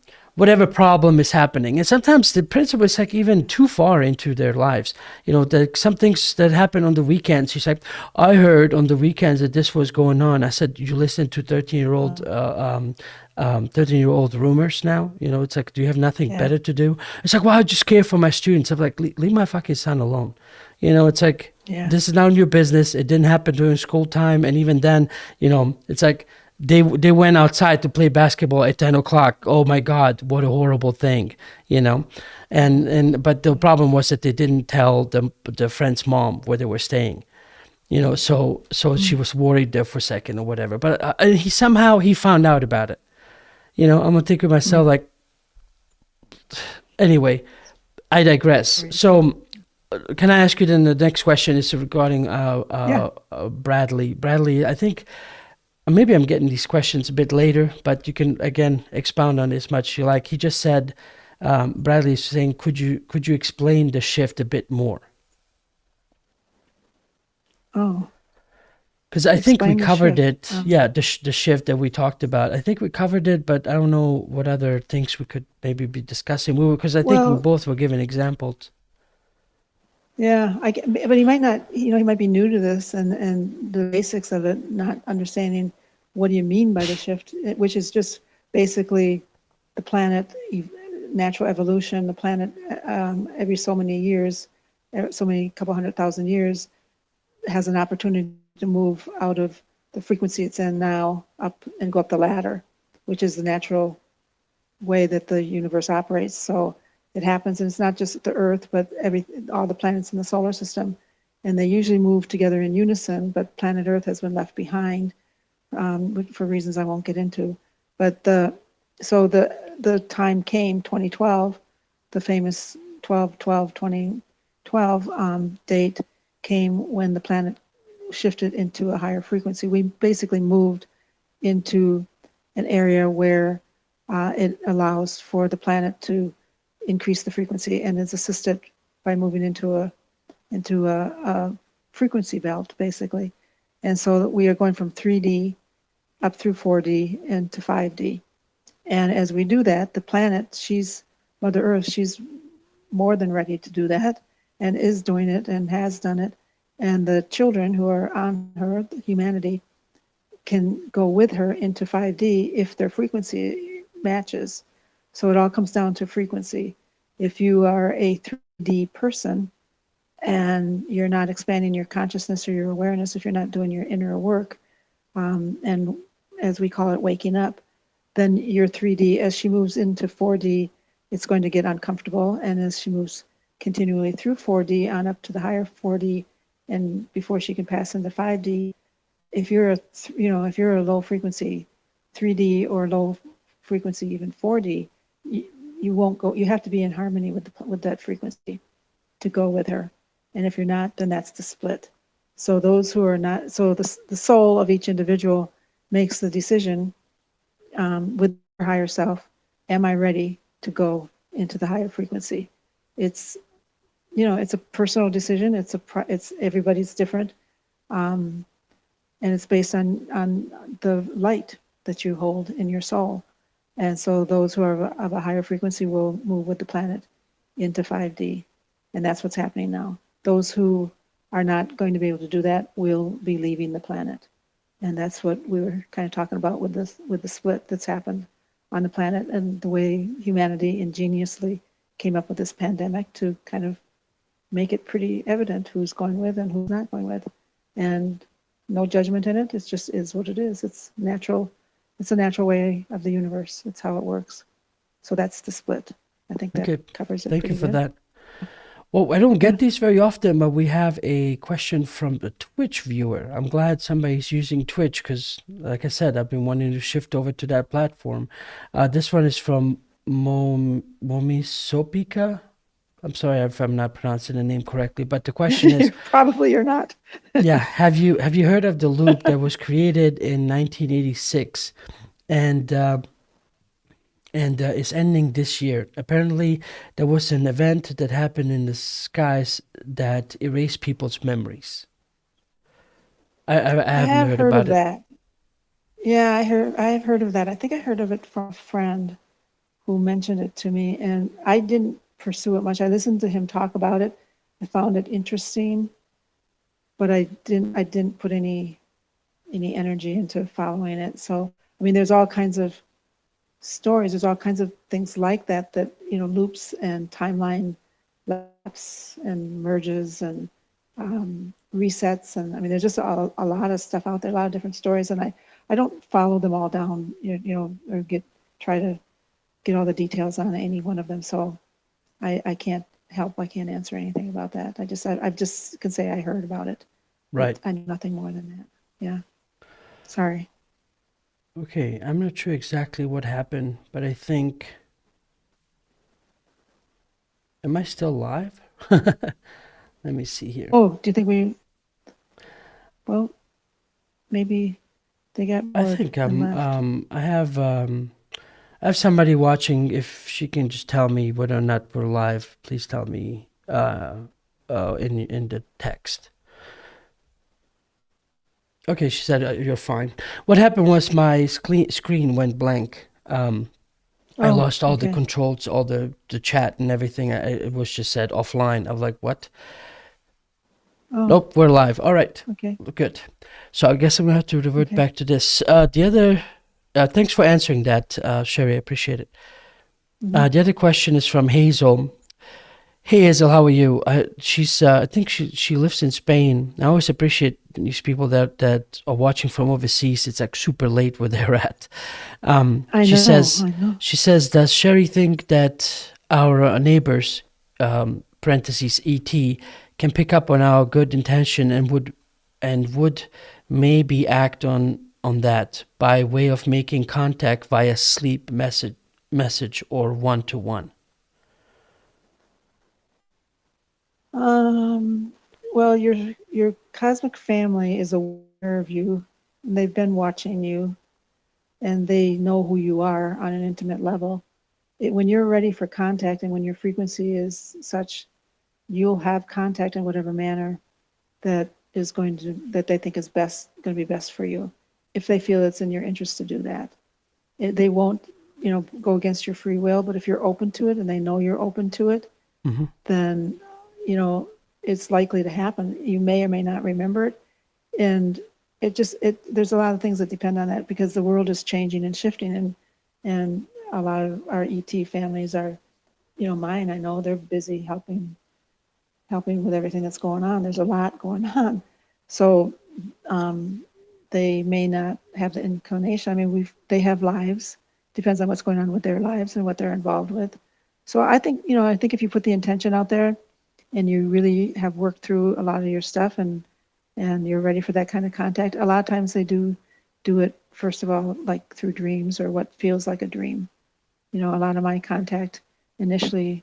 problem is happening. And sometimes the principal is like even too far into their lives. Some things that happen on the weekends, he's like, I heard on the weekends that this was going on. I said, you listen to 13-year-old rumors now? It's like, do you have nothing better to do? It's like, well, I just care for my students. I'm like, leave my fucking son alone. It's like, this is not your business. It didn't happen during school time. And even then, it's like they went outside to play basketball at 10 o'clock. Oh my God, what a horrible thing, but the problem was that they didn't tell the friend's mom where they were staying. So she was worried there for a second or whatever. But he found out about it. I'm gonna think of myself like. Anyway, I digress. So can I ask you then? The next question is regarding Yeah. Bradley. Bradley, I think maybe I'm getting these questions a bit later, but you can again expound on it as much as you like. He just said, Bradley is saying, could you explain the shift a bit more? Oh, Because I think we explain the covered shift. it. Yeah, the shift that we talked about. I think we covered it, but I don't know what other things we could maybe be discussing. Because I think we Well, both were given examples. yeah, but he might not, he might be new to this and the basics of it, not understanding what do you mean by the shift, which is just basically the planet, natural evolution, the planet every so many years, so many couple 100,000 years, has an opportunity to move out of the frequency it's in now up and go up the ladder, which is the natural way that the universe operates. So it happens, and it's not just the Earth, but all the planets in the solar system, and they usually move together in unison. But planet Earth has been left behind for reasons I won't get into. But the time came, 2012, the famous 12/12/2012 date came when the planet shifted into a higher frequency. We basically moved into an area where it allows for the planet to increase the frequency, and is assisted by moving into a frequency belt, basically. And so we are going from 3D up through 4D into 5D. And as we do that, the planet, Mother Earth, she's more than ready to do that, and is doing it and has done it. And the children who are on her, humanity, can go with her into 5D if their frequency matches. So it all comes down to frequency. If you are a 3D person and you're not expanding your consciousness or your awareness, if you're not doing your inner work, and as we call it, waking up, then your 3D, as she moves into 4D, it's going to get uncomfortable. And as she moves continually through 4D on up to the higher 4D, and before she can pass into 5D, if you're a low frequency 3D or low frequency even 4D, you won't go. You have to be in harmony with that frequency to go with her. And if you're not, then that's the split. So those who are not, so the soul of each individual makes the decision with their higher self. Am I ready to go into the higher frequency? It's a personal decision. It's everybody's different. And it's based on the light that you hold in your soul. And so those who are of a higher frequency will move with the planet into 5D. And that's what's happening now. Those who are not going to be able to do that will be leaving the planet. And that's what we were kind of talking about with the split that's happened on the planet, and the way humanity ingeniously came up with this pandemic to kind of make it pretty evident who's going with and who's not going with. And no judgment in it. It just is what it is. It's natural. It's a natural way of the universe. It's how it works. So that's the split. I think that covers it. Thank you for good. that. Well, I don't get these very often, but we have a question from the Twitch viewer. I'm glad somebody's using Twitch because, like I said, I've been wanting to shift over to that platform. This one is from Momisopika. I'm sorry if I'm not pronouncing the name correctly, but the question is, probably you're not. yeah, have you heard of the loop that was created in 1986 and is ending this year? Apparently, there was an event that happened in the skies that erased people's memories. I haven't heard about of that. Yeah, I've heard of that. I think I heard of it from a friend who mentioned it to me, and I didn't pursue it much. I listened to him talk about it. I found it interesting, but I didn't put any energy into following it. So, I mean, there's all kinds of stories. There's all kinds of things like that, loops and timeline lapse and merges and resets. And I mean, there's just a lot of stuff out there, a lot of different stories. And I don't follow them all down, or try to get all the details on any one of them. So I can't help. I can't answer anything about that. I just can say I heard about it. Right. I know nothing more than that. Yeah. Sorry. Okay, I'm not sure exactly what happened, but I think... Am I still live? Let me see here. Oh, do you think well, maybe they got I bored think and left. I have somebody watching. If she can just tell me whether or not we're live, please tell me in the text. Okay, she said you're fine. What happened was my screen went blank. I Oh, lost all the okay. controls, all the chat and everything. It was just said offline. I was like, what? Oh, Nope, we're live. All right, okay. good. So I guess I'm gonna have to revert Okay. back to this. Thanks for answering that, Sherry. I appreciate it. Hmm. The other question is from Hazel. Hey Hazel, how are you? I think she lives in Spain. I always appreciate these people that are watching from overseas. It's like super late where they're at. I She know. says, I know. does Sherry think that our neighbors, parentheses ET, can pick up on our good intention and would maybe act on that by way of making contact via sleep message or one-to-one? Um, well, your cosmic family is aware of you, and they've been watching you, and they know who you are on an intimate level. When you're ready for contact and when your frequency is such, you'll have contact in whatever manner that they think is going to be best for you, if they feel it's in your interest to do that. They won't, go against your free will, but if you're open to it and they know you're open to it, Mm-hmm. then you know it's likely to happen. You may or may not remember it, and there's a lot of things that depend on that because the world is changing and shifting, and a lot of our ET families are, mine. I know they're busy helping with everything that's going on. There's a lot going on, so they may not have the inclination. I mean, they have lives. Depends on what's going on with their lives and what they're involved with. So I think if you put the intention out there and you really have worked through a lot of your stuff and you're ready for that kind of contact, a lot of times they do it first of all like through dreams or what feels like a dream. A lot of my contact initially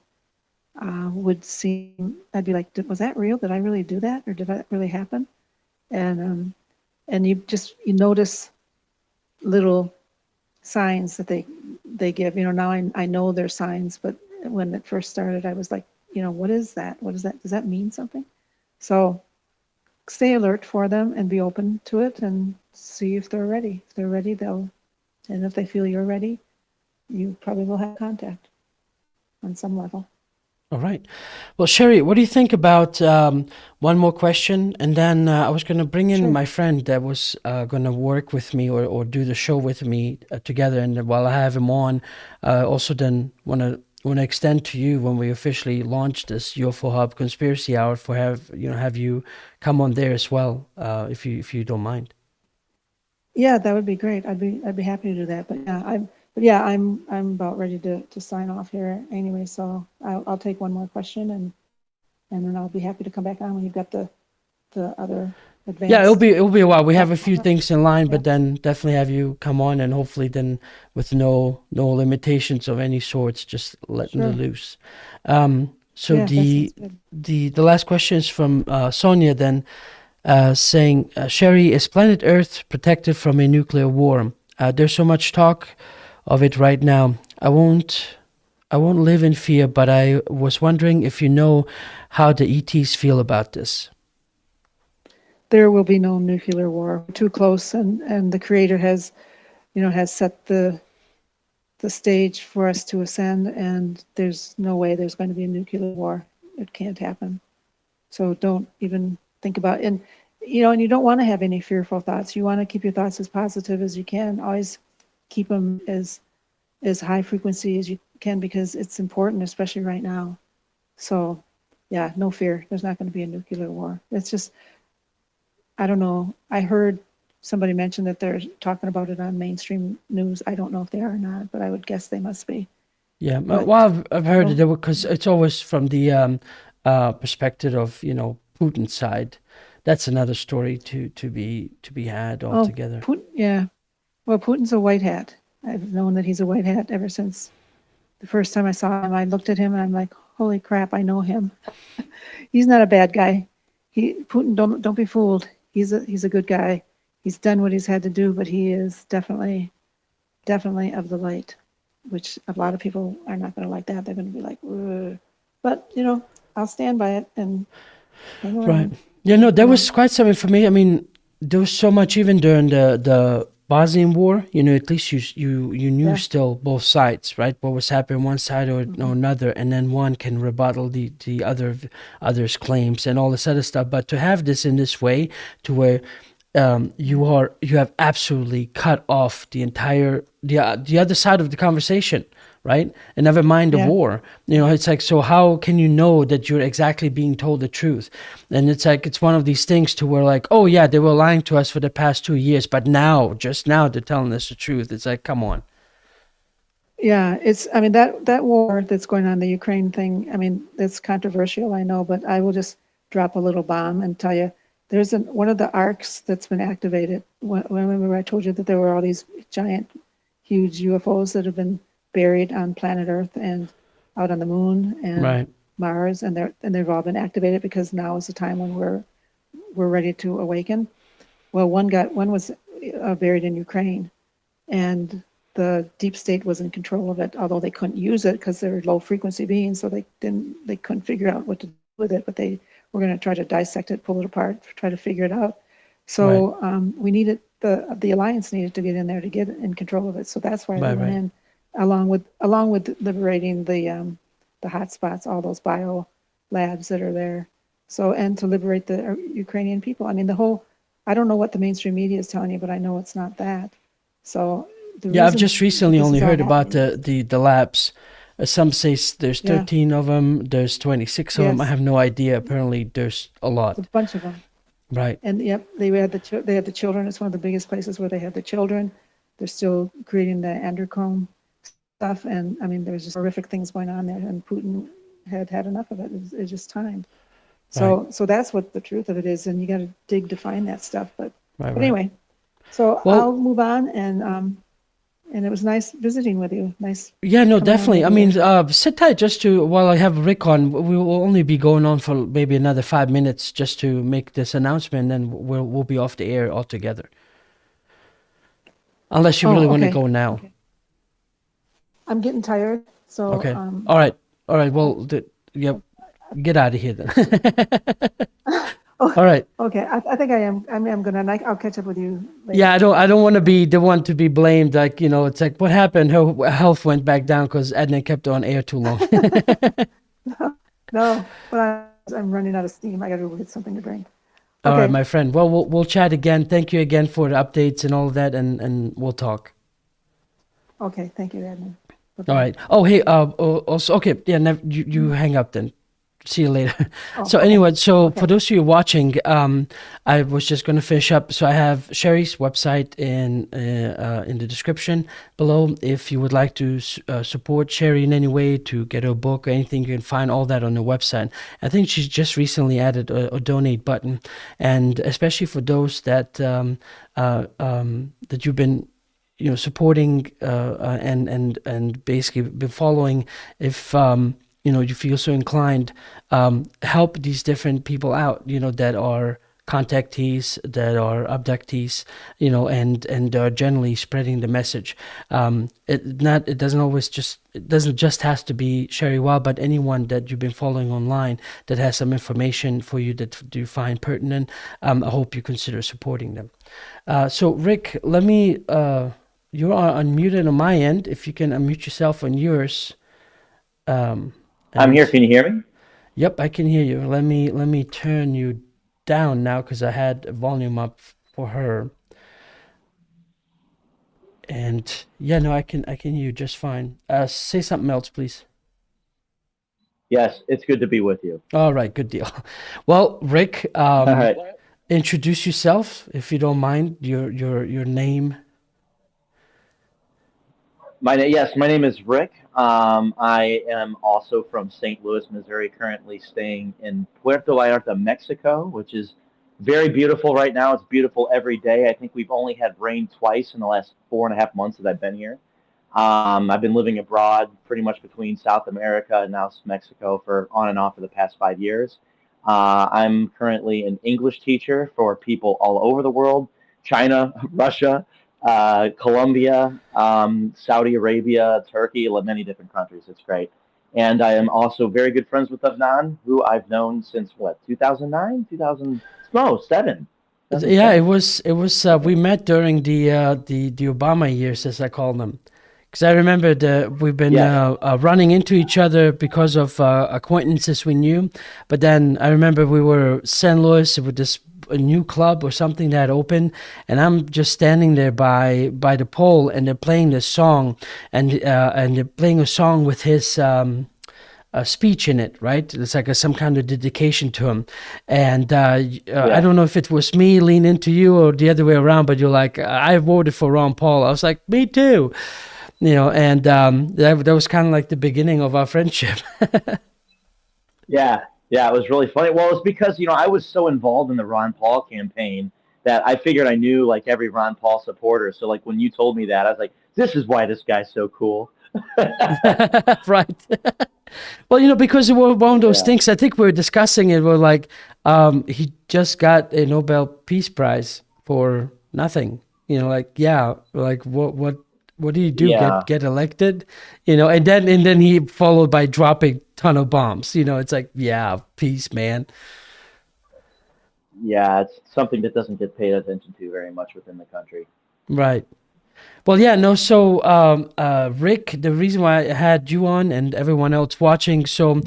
would seem, I'd be like, was that real? Did I really do that, or did that really happen? And you notice little signs that they give. Now I know their signs, but when it first started, I was like, what is that? What is that? Does that mean something? So stay alert for them and be open to it and see if they're ready. If they're ready, and if they feel you're ready, you probably will have contact on some level. All right. Well, Sherry, what do you think about one more question? And then I was going to bring in Sure. my friend that was going to work with me or do the show with me together. And while I have him on, also then want to extend to you when we officially launch this UFO Hub Conspiracy Hour for have you come on there as well, if you don't mind. Yeah, that would be great. I'd be happy to do that. But I'm about ready to sign off here anyway. So I'll take one more question and then I'll be happy to come back on when you've got the other Yeah, advanced. it'll be a while. We Uh, have a few things in line, yeah, but then definitely have you come on and hopefully then with no limitations of any sorts, just letting it sure. loose. So Yeah, that sounds good. the last question is from Sonia then, saying, Sherry, is planet Earth protected from a nuclear war? There's so much talk of it right now. I won't live in fear, but I was wondering if you know how the ETs feel about this. There will be no nuclear war. We're too close, and the Creator has set the stage for us to ascend, and there's no way there's going to be a nuclear war. It can't happen. So don't even think about it. And you don't want to have any fearful thoughts. You want to keep your thoughts as positive as you can. Always keep them as high frequency as you can because it's important, especially right now. So, yeah, no fear. There's not going to be a nuclear war. It's just, I don't know. I heard somebody mention that they're talking about it on mainstream news. I don't know if they are or not, but I would guess they must be. Yeah, But well, I've heard no, it because it's always from the perspective of Putin's side. That's another story to be had oh, altogether. Putin, yeah. Well, Putin's a white hat. I've known that he's a white hat ever since the first time I saw him. I looked at him and I'm like, holy crap, I know him. He's not a bad guy. Putin, don't be fooled. He's a good guy. He's done what he's had to do, but he is definitely of the light, which a lot of people are not going to like that. They're going to be like, ugh. But I'll stand by it and hang Right. around. Yeah, no, there You know. was quite some information. I mean, there was so much even during the Bosnian War. At least you knew Yeah. still both sides, right? What was happening one side or another, and then one can rebuttal the other's claims and all this other stuff. But to have this in this way, to where you have absolutely cut off the other side of the conversation, right? And never mind the Yeah. war. It's like, so how can you know that you're exactly being told the truth? And it's like, it's one of these things to where like, oh yeah, they were lying to us for the past 2 years, but just now they're telling us the truth. It's like, come on. Yeah, I mean, that war that's going on, the Ukraine thing, I mean, that's controversial, I know, but I will just drop a little bomb and tell you, there's one of the arcs that's been activated. Remember I told you that there were all these giant, huge UFOs that have been buried on planet Earth and out on the moon and Right. Mars, and they've all been activated because now is the time when we're ready to awaken. Well, one was buried in Ukraine, and the deep state was in control of it, although they couldn't use it because they're low frequency beings, so they couldn't figure out what to do with it, but they were going to try to dissect it, pull it apart, try to figure it out. So we needed the alliance needed to get in there to get in control of it. So that's why they went in, along with liberating the hot spots, all those bio labs that are there. So, and to liberate the Ukrainian people. I mean, I don't know what the mainstream media is telling you, but I know it's not that. So Yeah, I've just recently only heard about the labs. Some say there's 13 of them. There's 26 of them. I have no idea. Apparently, there's a lot. A bunch of them. Right. And yep, they had the children. It's one of the biggest places where they have the children. They're still creating the androchrome stuff, and I mean, there's just horrific things going on there. And Putin had enough of it. It's just time. So that's what the truth of it is, and you got to dig to find that stuff. But anyway, so I'll move on and it was nice visiting with you. Nice. Yeah, no, definitely. I mean, sit tight while I have Rick on. We will only be going on for maybe another 5 minutes just to make this announcement, and we'll be off the air altogether. Unless you really want to go now. Okay. I'm getting tired. So. Okay. All right. Well, get out of here then. All right. Okay. I think I am. I'm gonna. I'll catch up with you later. Yeah, I don't want to be the one to be blamed. Like, it's like, what happened? Her health went back down because Edna kept on air too long. No, but I'm running out of steam. I got to go get something to drink. Okay. All right, my friend. Well, we'll chat again. Thank you again for the updates and all of that, and we'll talk. Okay. Thank you, Edna. All right. Oh, hey. Also, okay. Yeah. You hang up then. See you later. So anyway, for those of you watching, I was just going to finish up. So I have Sherry's website in the description below. If you would like to support Sherry in any way, to get her book or anything, you can find all that on the website. I think she's just recently added a donate button, and especially for those that that you've been supporting and basically been following. If you feel so inclined, help these different people out, that are contactees, that are abductees, and are generally spreading the message. It doesn't just has to be Sherry Wilde, but anyone that you've been following online that has some information for you that you find pertinent. I hope you consider supporting them. So Rick, let me, you are unmuted on my end. If you can unmute yourself on yours. I'm here. Can you hear me? Yep, I can hear you. Let me turn you down now because I had volume up for her. And yeah, no, I can hear you just fine. Say something else, please. Yes, it's good to be with you. All right, good deal. Well, Rick, All right. introduce yourself if you don't mind. Your name. My name is Rick. I am also from St. Louis, Missouri, currently staying in Puerto Vallarta, Mexico, which is very beautiful right now. It's beautiful every day. I think we've only had rain twice in the last 4.5 months that I've been here. I've been living abroad pretty much between South America and now Mexico for on and off for the past 5 years. I'm currently an English teacher for people all over the world: China, Russia, Colombia, Saudi Arabia, Turkey, many different countries. It's great. And I am also very good friends with Adnan, who I've known since what, 2009, 2000, no, seven. Yeah, it was we met during the Obama years, as I call them. Because I remember we've been Yeah, running into each other because of acquaintances we knew. But then I remember we were St. Louis with this a new club or something that opened, and I'm just standing there by the pole, and they're playing this song, and they're playing a song with his a speech in it, right? It's like some kind of dedication to him. And I yeah. don't know if it was me leaning into you or the other way around, but you're like, I voted for Ron Paul. I was like, me too. And that was kind of like the beginning of our friendship. Yeah, yeah, it was really funny. Well, it's because, I was so involved in the Ron Paul campaign that I figured I knew like every Ron Paul supporter. So like when you told me that, I was like, this is why this guy's so cool. Right. Well, because it was one of those Yeah. things. I think we were discussing it. We're like, he just got a Nobel Peace Prize for nothing. Like, yeah, like what do you do? Yeah. Get elected? And then he followed by dropping ton of bombs. It's like, yeah, peace, man. Yeah, it's something that doesn't get paid attention to very much within the country. Right. Well, yeah, no. So, Rick, the reason why I had you on and everyone else watching, so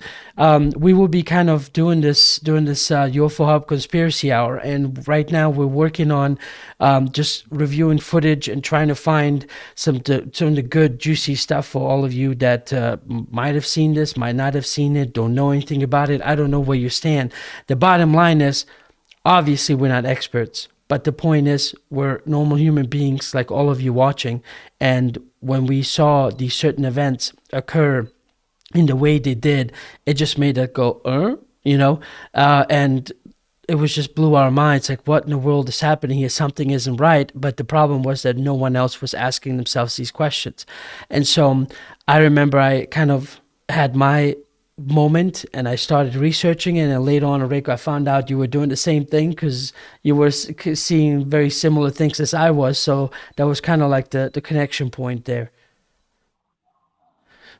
we will be kind of doing this UFO Hub Conspiracy Hour, and right now we're working on just reviewing footage and trying to find some of the good, juicy stuff for all of you that might have seen this, might not have seen it, don't know anything about it. I don't know where you stand. The bottom line is, obviously, we're not experts, but the point is, we're normal human beings like all of you watching. And when we saw these certain events occur in the way they did, it just made us go, and it was just blew our minds like, what in the world is happening here? Something isn't right. But the problem was that no one else was asking themselves these questions. And so I remember I kind of had my moment and I started researching it, and later on, Rick, I found out you were doing the same thing because you were seeing very similar things as I was. So that was kind of like the connection point there.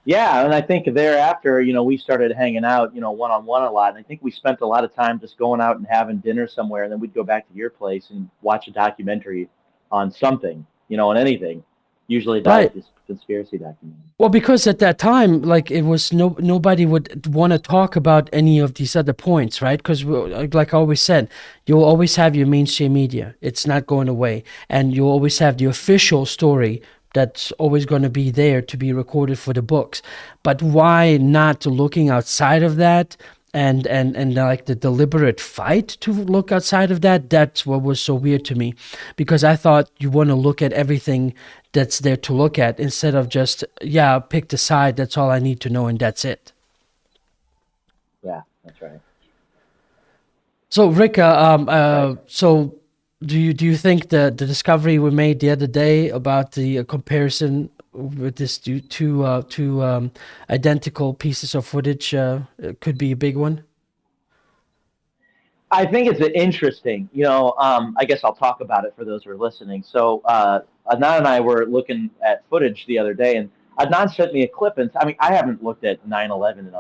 Yeah, and I think thereafter, we started hanging out, one on one a lot. And I think we spent a lot of time just going out and having dinner somewhere, and then we'd go back to your place and watch a documentary on something, on anything. Usually Right. this conspiracy documentary. Well, because at that time, like, it was nobody would want to talk about any of these other points, right? Because, like I always said, you'll always have your mainstream media. It's not going away. And you'll always have the official story that's always going to be there to be recorded for the books. But why not looking outside of that? And like the deliberate fight to look outside of that, that's what was so weird to me, because I thought you want to look at everything that's there to look at instead of just, yeah, pick the side, that's all I need to know and that's it. Yeah, that's right. So, Rick, Right. so do you think the discovery we made the other day about the comparison with this two identical pieces of footage could be a big one? I think it's interesting. I guess I'll talk about it for those who are listening. So Adnan and I were looking at footage the other day, and Adnan sent me a clip. And I mean, I haven't looked at 9/11 in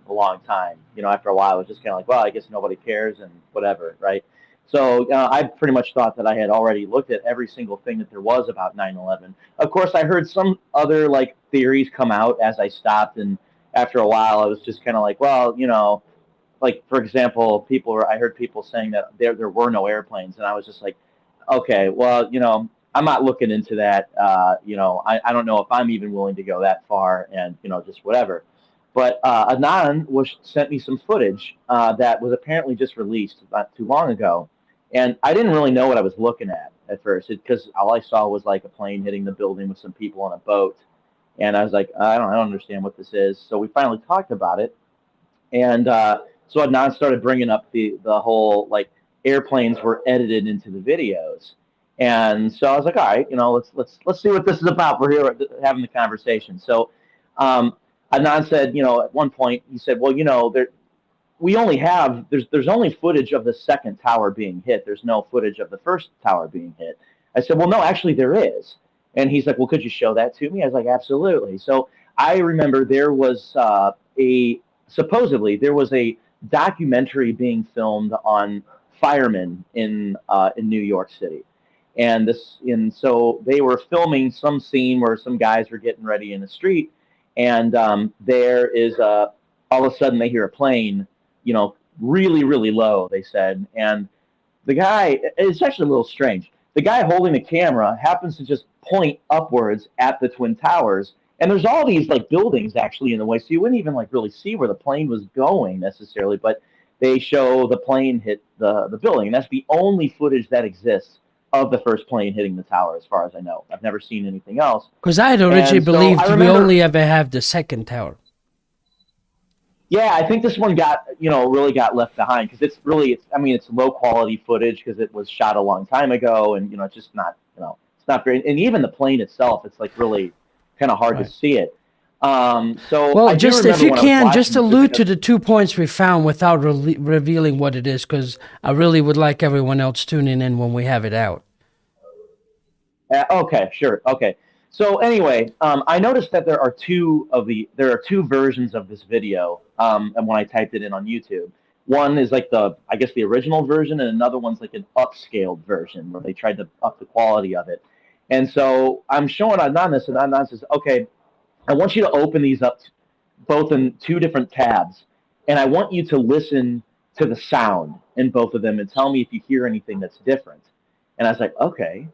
a long time. After a while, I was just kind of like, well, I guess nobody cares and whatever, right? So I pretty much thought that I had already looked at every single thing that there was about 9/11. Of course, I heard some other like theories come out as I stopped, and after a while, I was just kind of like, well, like for example, I heard people saying that there were no airplanes, and I was just like, okay, well, I'm not looking into that. I don't know if I'm even willing to go that far, and just whatever. But Anon sent me some footage that was apparently just released not too long ago, and I didn't really know what I was looking at first, because all I saw was like a plane hitting the building with some people on a boat, and I was like, I don't understand what this is. So we finally talked about it, and so Adnan started bringing up the whole like airplanes were edited into the videos, And so I was like, all right, let's see what this is about. We're here having the conversation. So Adnan said, at one point he said, well, there's only footage of the second tower being hit. There's no footage of the first tower being hit. I said, well, no, actually there is. And he's like, well, could you show that to me? I was like, absolutely. So I remember there was supposedly there was a documentary being filmed on firemen in New York City. And so they were filming some scene where some guys were getting ready in the street, and there is all of a sudden they hear a plane, really, really low, they said. And the guy, it's actually a little strange. The guy holding the camera happens to just point upwards at the Twin Towers. And there's all these like buildings actually in the way. So you wouldn't even like really see where the plane was going necessarily, but they show the plane hit the building. And that's the only footage that exists of the first plane hitting the tower, as far as I know. I've never seen anything else. Because I had originally And so believed I we remember- only ever have the second tower. Yeah, I think this one really got left behind because it's low quality footage because it was shot a long time ago, and it's just not, it's not very. And even the plane itself, it's like really kind of hard Right. to see it. So Well, I do just if remember you when I was can, watching just the allude video- to the 2 points we found without revealing what it is, because I really would like everyone else tuning in when we have it out. Okay, sure. Okay. So anyway, I noticed that there are two versions of this video. And when I typed it in on YouTube, one is like the original version, and another one's like an upscaled version where they tried to up the quality of it. And so I'm showing Adnan this, and Adnan says, "Okay, I want you to open these up both in two different tabs, and I want you to listen to the sound in both of them and tell me if you hear anything that's different." And I was like, "Okay."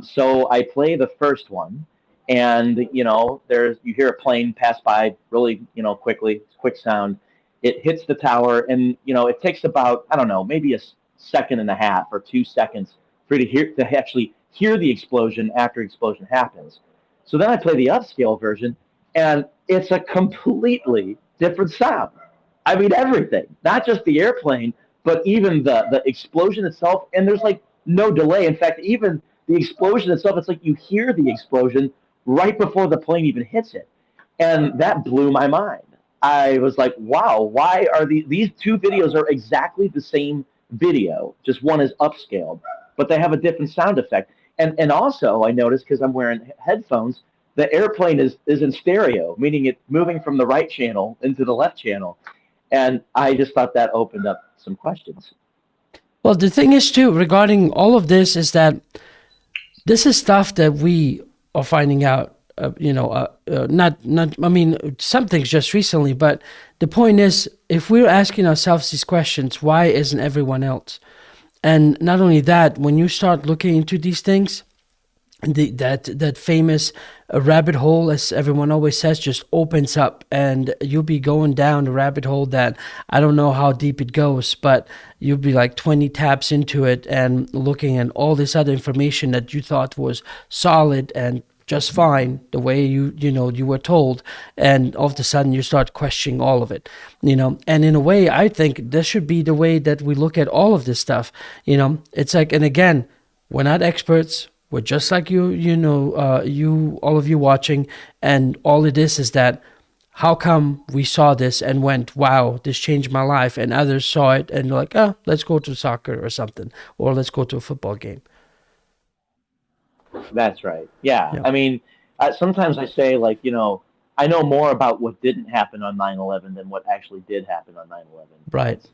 So I play the first one, and you hear a plane pass by really quickly, quick sound. It hits the tower, and it takes about, I don't know, maybe a second and a half or 2 seconds for you to actually hear the explosion after explosion happens. So then I play the upscale version, and it's a completely different sound. I mean, everything, not just the airplane, but even the explosion itself. And there's like no delay. In fact, even the explosion itself, it's like you hear the explosion right before the plane even hits it. And that blew my mind. I was like, wow, why are these two videos are exactly the same video, just one is upscaled, but they have a different sound effect. And also I noticed, because I'm wearing headphones, the airplane is in stereo, meaning it's moving from the right channel into the left channel. And I just thought that opened up some questions. Well, the thing is too, regarding all of this, is that this is stuff that we are finding out, not, I mean, some things just recently, but the point is, if we're asking ourselves these questions, why isn't everyone else? And not only that, when you start looking into these things, that famous rabbit hole, as everyone always says, just opens up, and you'll be going down the rabbit hole that I don't know how deep it goes, but you'll be like 20 tabs into it and looking at all this other information that you thought was solid and just fine, the way you were told, and all of a sudden you start questioning all of it, and in a way I think this should be the way that we look at all of this stuff. It's like, and again, we're not experts. We're just like you, all of you watching, and all it is that how come we saw this and went, wow, this changed my life, and others saw it and they're like, oh, let's go to soccer or something, or let's go to a football game. That's right. Yeah. Yeah. I mean, sometimes I say, like, I know more about what didn't happen on 9/11 than what actually did happen on 9/11. Right. That's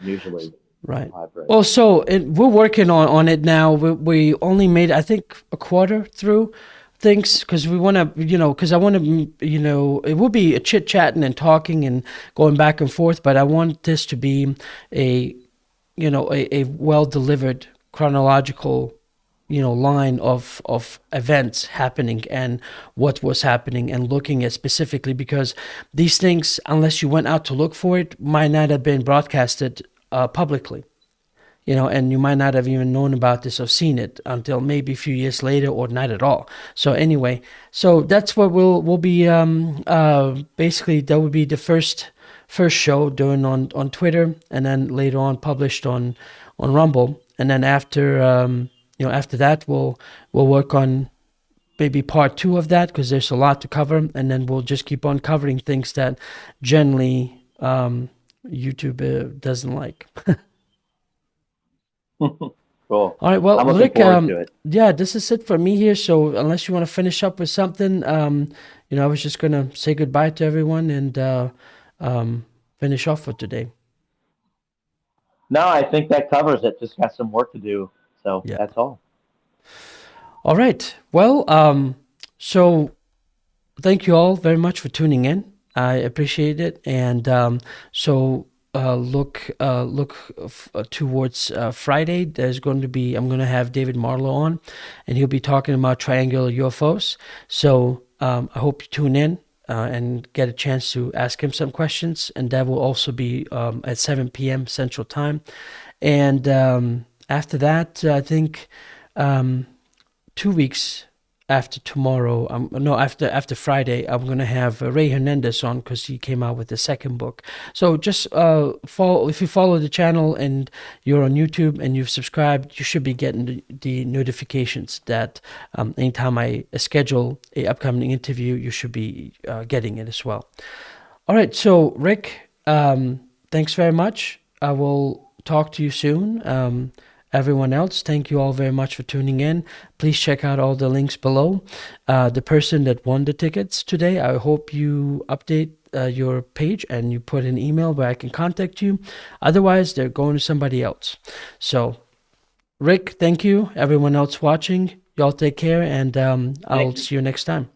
usually Right. how I've read. Well, so we're working on it now. We only made, I think, a quarter through things, because we want to, because I want to, it will be a chit chatting and talking and going back and forth, but I want this to be a well delivered chronological, line of events happening and what was happening, and looking at specifically, because these things, unless you went out to look for it, might not have been broadcasted publicly, and you might not have even known about this or seen it until maybe a few years later, or not at all. So anyway, so that's what we'll be basically, that would be the first show doing on Twitter, and then later on published on Rumble, and then after after that, we'll work on maybe part 2 of that, because there's a lot to cover, and then we'll just keep on covering things that generally YouTube doesn't like. Cool. All right, well, I'm looking Rick, forward to it. yeah, this is it for me here. So unless you want to finish up with something, I was just gonna say goodbye to everyone and finish off for today. No, I think that covers it. Just got some work to do. So Yeah. that's all. All right. Well, so thank you all very much for tuning in. I appreciate it, and look towards Friday. There's going to be I'm going to have David Marlowe on, and he'll be talking about triangular UFOs. So I hope you tune in and get a chance to ask him some questions, and that will also be at 7 p.m. Central Time. And after that, I think 2 weeks after tomorrow, after Friday, I'm gonna have Ray Hernandez on, because he came out with the second book. So just if you follow the channel and you're on YouTube and you've subscribed, you should be getting the notifications that anytime I schedule a upcoming interview, you should be getting it as well. All right, so Rick, thanks very much. I will talk to you soon. Everyone else, thank you all very much for tuning in. Please check out all the links below. The person that won the tickets today, I hope you update your page and you put an email where I can contact you. Otherwise, they're going to somebody else. So, Rick, thank you. Everyone else watching, y'all take care, and I'll see you next time.